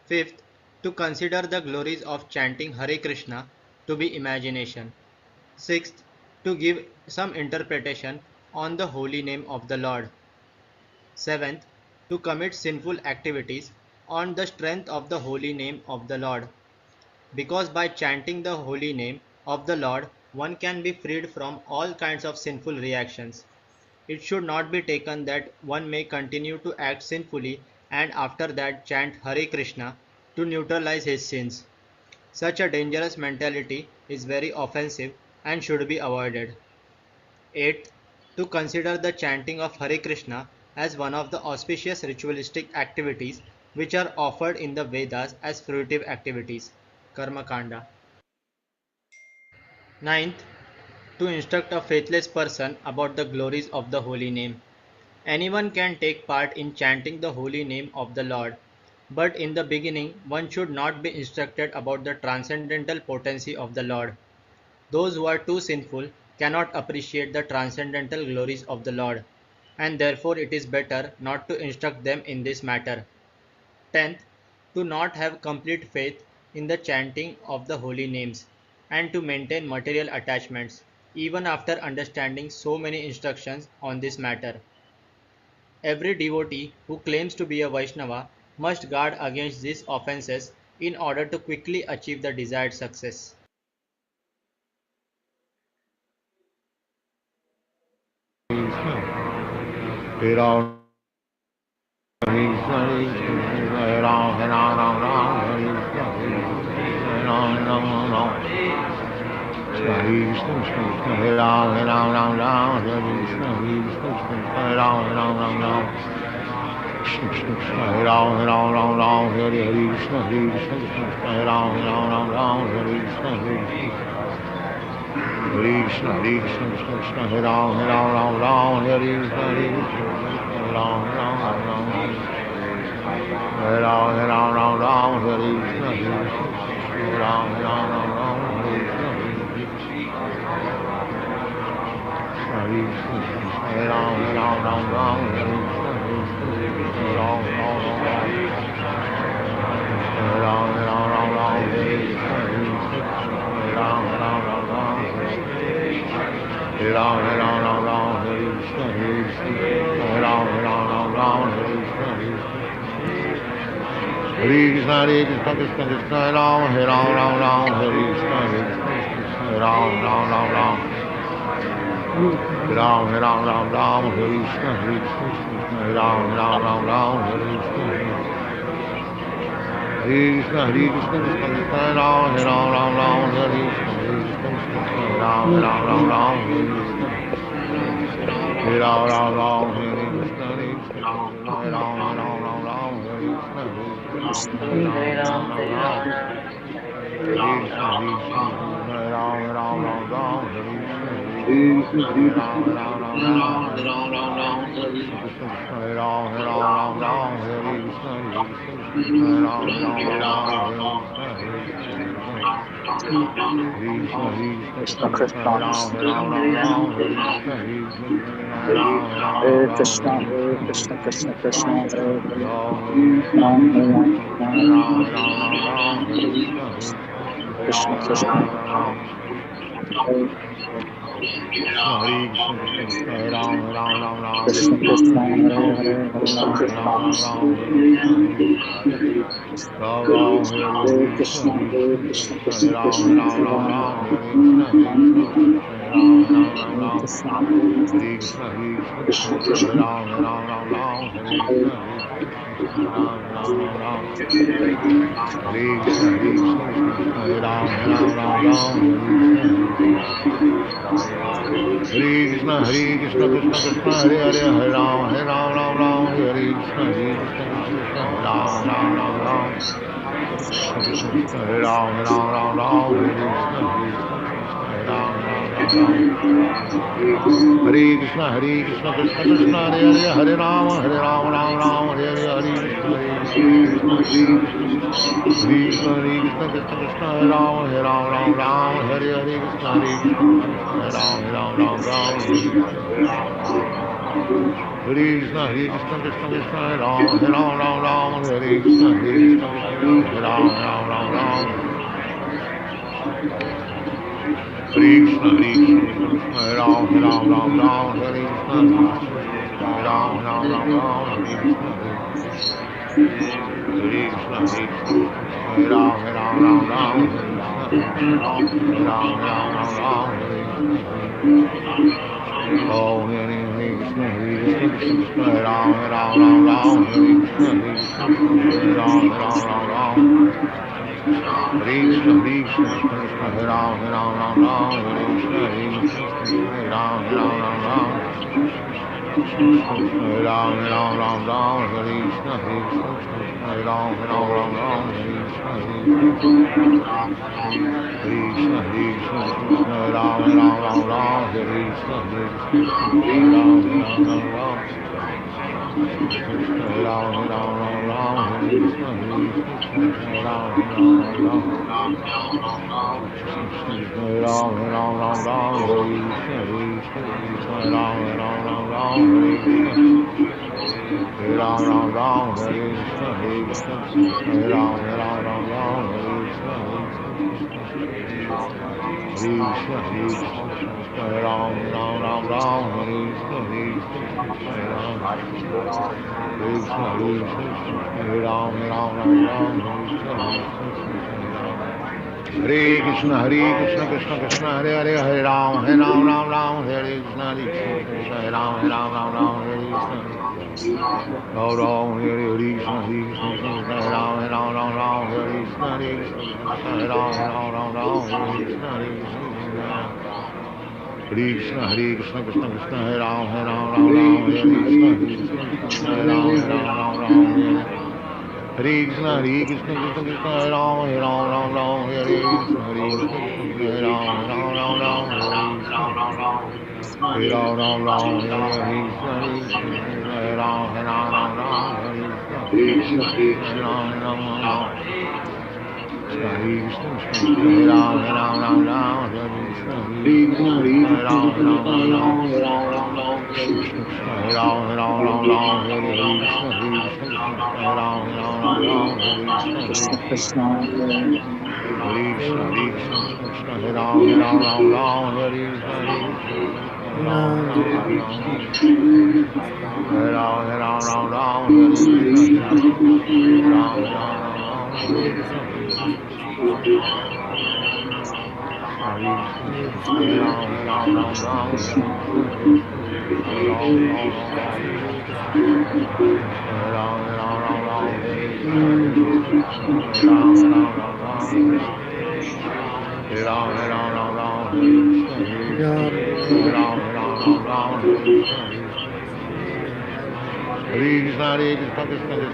[SPEAKER 8] Fifth, to consider the glories of chanting Hare Krishna to be imagination. Sixth, to give some interpretation on the holy name of the Lord. Seventh, to commit sinful activities on the strength of the holy name of the Lord. Because by chanting the holy name of the Lord, one can be freed from all kinds of sinful reactions. It should not be taken that one may continue to act sinfully and after that chant Hare Krishna to neutralize his sins. Such a dangerous mentality is very offensive and should be avoided. 8. To consider the chanting of Hare Krishna as one of the auspicious ritualistic activities which are offered in the Vedas as fruitive activities. Karma Kanda. 9th, to instruct a faithless person about the glories of the holy name. Anyone can take part in chanting the holy name of the Lord, but in the beginning one should not be instructed about the transcendental potency of the Lord. Those who are too sinful cannot appreciate the transcendental glories of the Lord, and therefore it is better not to instruct them in this matter. 10th, to not have complete faith in the chanting of the holy names, and to maintain material attachments, even after understanding so many instructions on this matter. Every devotee who claims to be a Vaishnava must guard against these offenses in order to quickly achieve the desired success.
[SPEAKER 2] Hare Ram, Hare Krishna, Hare Ram, Hare Ram, Hare Krishna, Hare Ram, Hare Krishna, Hare Ram, Hare Ram, Hare Krishna, Hare Ram, Hare Ram, Hare Ram, Hare Ram, Hare Krishna, Hare Ram, Hare Ram, Hare Krishna, Hare Krishna, Hare Krishna, Hare Ram, Hare Ram, Hare Krishna, Hare Ram, Hare Ram, Hare Ram, Hare Krishna, Hare Ram, Hare Ram, Hare Krishna, Hare Ram, Hare Ram, Hare Krishna, Hare Ram, Hare Ram, Hare Ram, Hare Krishna, Hare Ram, Hare Ram, Hare Ram, Hare Ram, Hare Krishna, Hare Ram, Hare Ram, Hare Krishna, Hare Krishna, Hare Krishna, Krishna Krishna, Hare Ram, Hare Ram, Hare Krishna, Hare Ram, Hare Ram, Hare Ram, Hare Ram, Hare Krishna, Hare Ram, Hare Ram, Hare Krishna, Hare Krishna, Hare Krishna, Krishna Krishna, Hare Ram, Hare Ram, Hare Krishna, Hare Ram, Hare Ram, Hare Krishna, Hare Ram, Hare Krishna, Hare Ram,
[SPEAKER 9] Krishna Krishna, Hare Krishna, Hare Krishna, Krishna Krishna, Hare Ram, Hare Ram, Krishna Krishna, Krishna Krishna, Hare Hare, Hare Krishna, Hare Krishna, Hare Krishna, Krishna Krishna, Hare Ram, Hare Krishna, Krishna Krishna,
[SPEAKER 2] Hare Krishna, Hare Krishna, Krishna Krishna, Hare Hare, Hare Ram, Hare Ram, Hare Krishna, Hare Krishna, Ram, Hare Ram, Hare Ram, Hare Krishna, Hare Krishna, Hare Krishna, Krishna Krishna, Hare Hare, Hare Ram, Hare Ram, Hare Hare, Hare Krishna, Hare Krishna, Hare Krishna, Krishna Krishna, Hare Ram, Hare Ram, Hare Hare, Krishna, Hare Ram, Hare Krishna, Hare Krishna, Krishna Krishna, Hare Ram, Hare Ram, Hare Krishna, Hare Krishna, Hare Ram, Hare Krishna, Hare Krishna, Hare Ram, Hare Ram, Hare Krishna, Hare Ram, Hare Krishna, Hare Krishna, Hare Ram, Hare Ram, Hare Krishna, Oh, Hare Krishna, Hare Krishna, Hare Ram, Hare Ram, Hare Krishna, Hare Ram, Hare Krishna, Hare Ram, Hare Ram, Hare Krishna, Hare Ram, Hare Ram, Hare Krishna, Hare Ram, Hare Krishna, Hare Ram, Hare Krishna, Hare Krishna, Krishna Krishna, Hare Hare, Hare Ram, Ram Ram, Hare Krishna, Krishna, Hare Ram, Ram, Hare Krishna, Ram, Hare Krishna, Hare Ram, Ram, Hare Krishna, Hare Ram, Hare Krishna, Krishna, Krishna Krishna, Hare Ram, Ram, Hare Krishna, Hare Ram, Hare Krishna, Krishna Krishna, Hare Ram, Ram, Hare Krishna,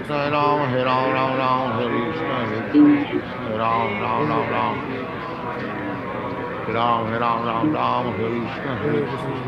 [SPEAKER 2] Hare Ram,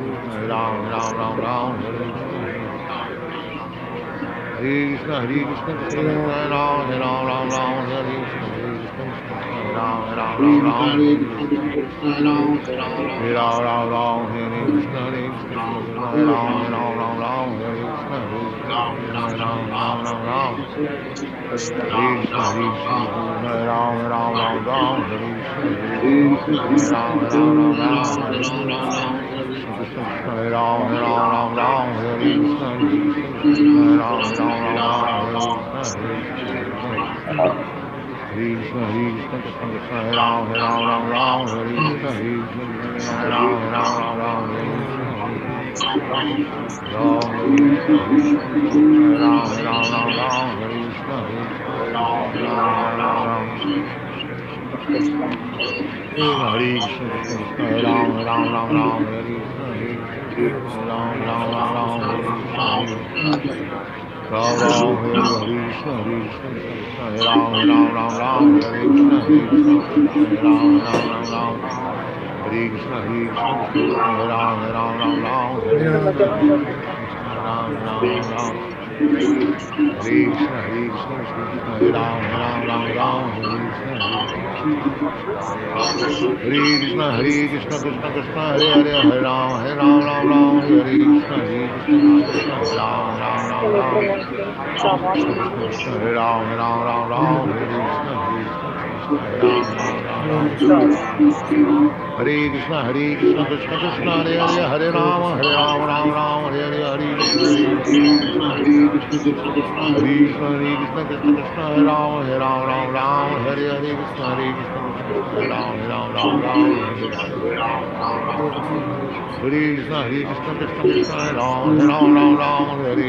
[SPEAKER 2] Hare Ram, Hare Ram, Hare Ram, Hare Krishna, Hare Ram, Hare Krishna, Hare Ram, Hare Ram,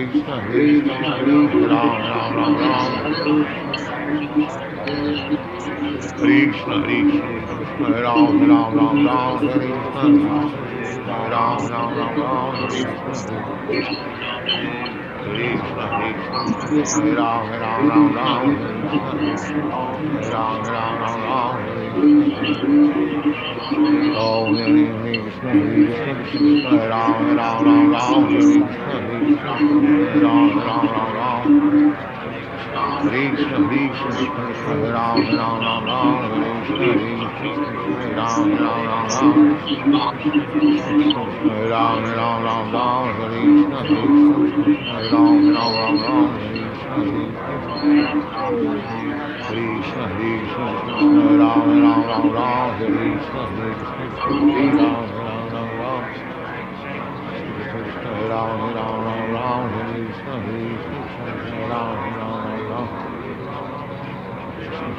[SPEAKER 9] Krishna Krishna,
[SPEAKER 2] Hare Krishna, Hare Ram,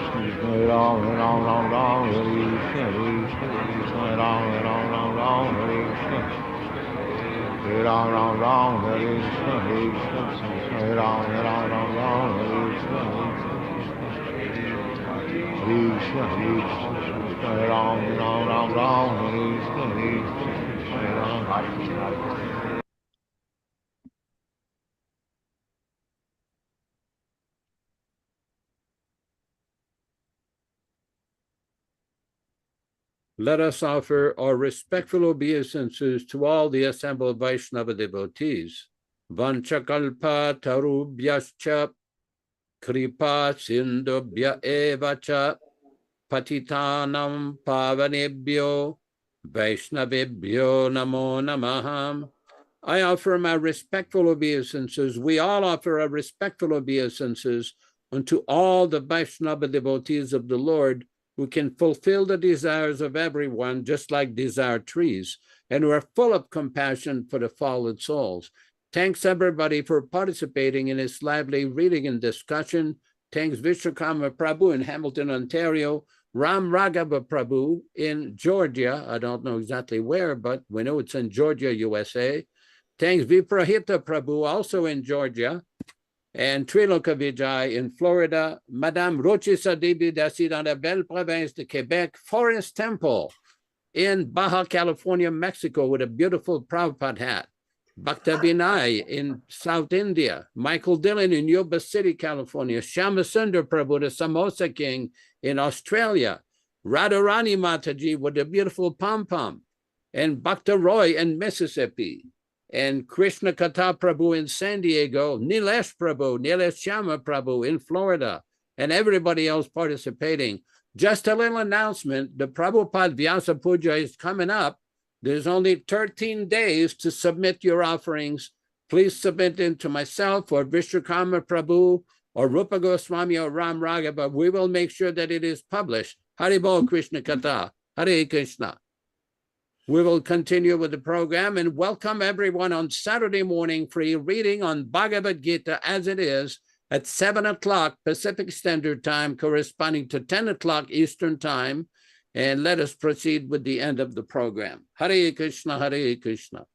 [SPEAKER 2] Hare Ram, Ram Ram Ram, Hare Krishna, Hare Ram, Ram Ram Ram, Hare Krishna, Hare Ram, Ram Ram, Hare Krishna, Hare Ram, Ram Ram Ram, Hare Krishna, Hare Krishna, Hare Ram, Ram Ram Ram, Hare Krishna, Hare Ram.
[SPEAKER 7] Let us offer our respectful obeisances to all the assembled Vaishnava devotees. Vanchakalpa tarubhyascha kripa sindubhya evacha patitanam pavanebhyo Vaishnavebhyo namo namaham. I offer my respectful obeisances. We all offer our respectful obeisances unto all the Vaishnava devotees of the Lord who can fulfill the desires of everyone, just like desire trees, and who are full of compassion for the fallen souls. Thanks everybody for participating in this lively reading and discussion. Thanks Vishwakarma Prabhu in Hamilton, Ontario, Ram Raghava Prabhu in Georgia. I don't know exactly where, but we know it's in Georgia, USA. Thanks Viprahita Prabhu, also in Georgia, and Triloka Vijay in Florida. Madame Rochisa Devi Dasi dans la belle province de Quebec, Forest Temple in Baja California, Mexico, with a beautiful Prabhupada hat. Bhakta Vinay in South India, Michael Dillon in Yuba City, California, Shyamasundar Prabhu, the Samosa King in Australia, Radharani Mataji with the beautiful pom-pom, and Bhakta Roy in Mississippi, and Krishna Kata Prabhu in San Diego, Nilesh Prabhu, Nilesh Shyama Prabhu in Florida, and everybody else participating. Just a little announcement, the Prabhupada Vyasa Puja is coming up. There's only 13 days to submit your offerings. Please submit them to myself or Vishwakarma Prabhu or Rupa Goswami or Ram Raghava. We will make sure that it is published. Haribol Krishna Kata, Hare Krishna. We will continue with the program and welcome everyone on Saturday morning for a reading on Bhagavad Gita as it is at 7 o'clock Pacific Standard Time, corresponding to 10 o'clock Eastern Time. And let us proceed with the end of the program. Hare Krishna, Hare Krishna.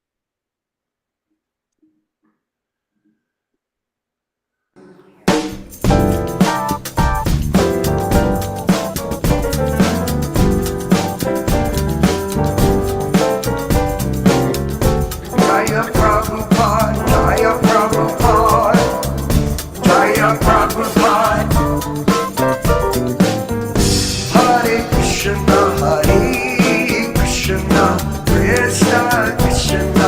[SPEAKER 10] Jaya Prabhupada, Jaya Prabhupada, Jaya Prabhupada. Hare Krishna, Krishna Krishna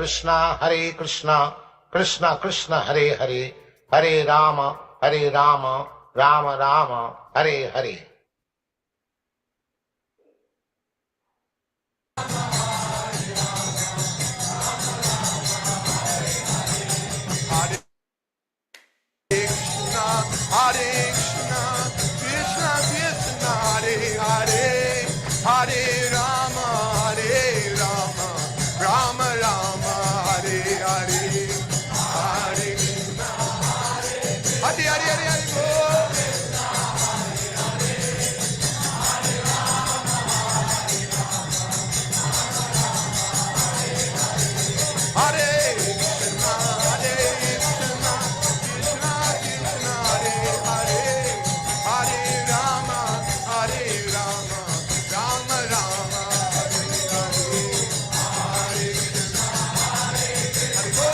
[SPEAKER 2] Krishna, Krishna Krishna, Hare Hare, Hare Rama, Rama Rama, Hare Hare.
[SPEAKER 10] Hare Krishna, Krishna Krishna, Hare Hare, Hare Rama, Rama Rama, Hare Hare, Hare Krishna, Hare Hare, Hare Hare, go. Hare Krishna, Hare Krishna, Krishna Krishna, Hare Hare, Hare Rama, Rama Rama, Hare Hare, Hare Krishna, Hare Go.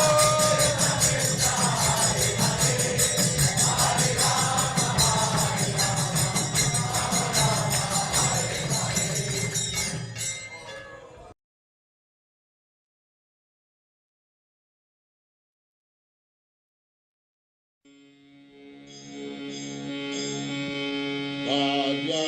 [SPEAKER 2] Hare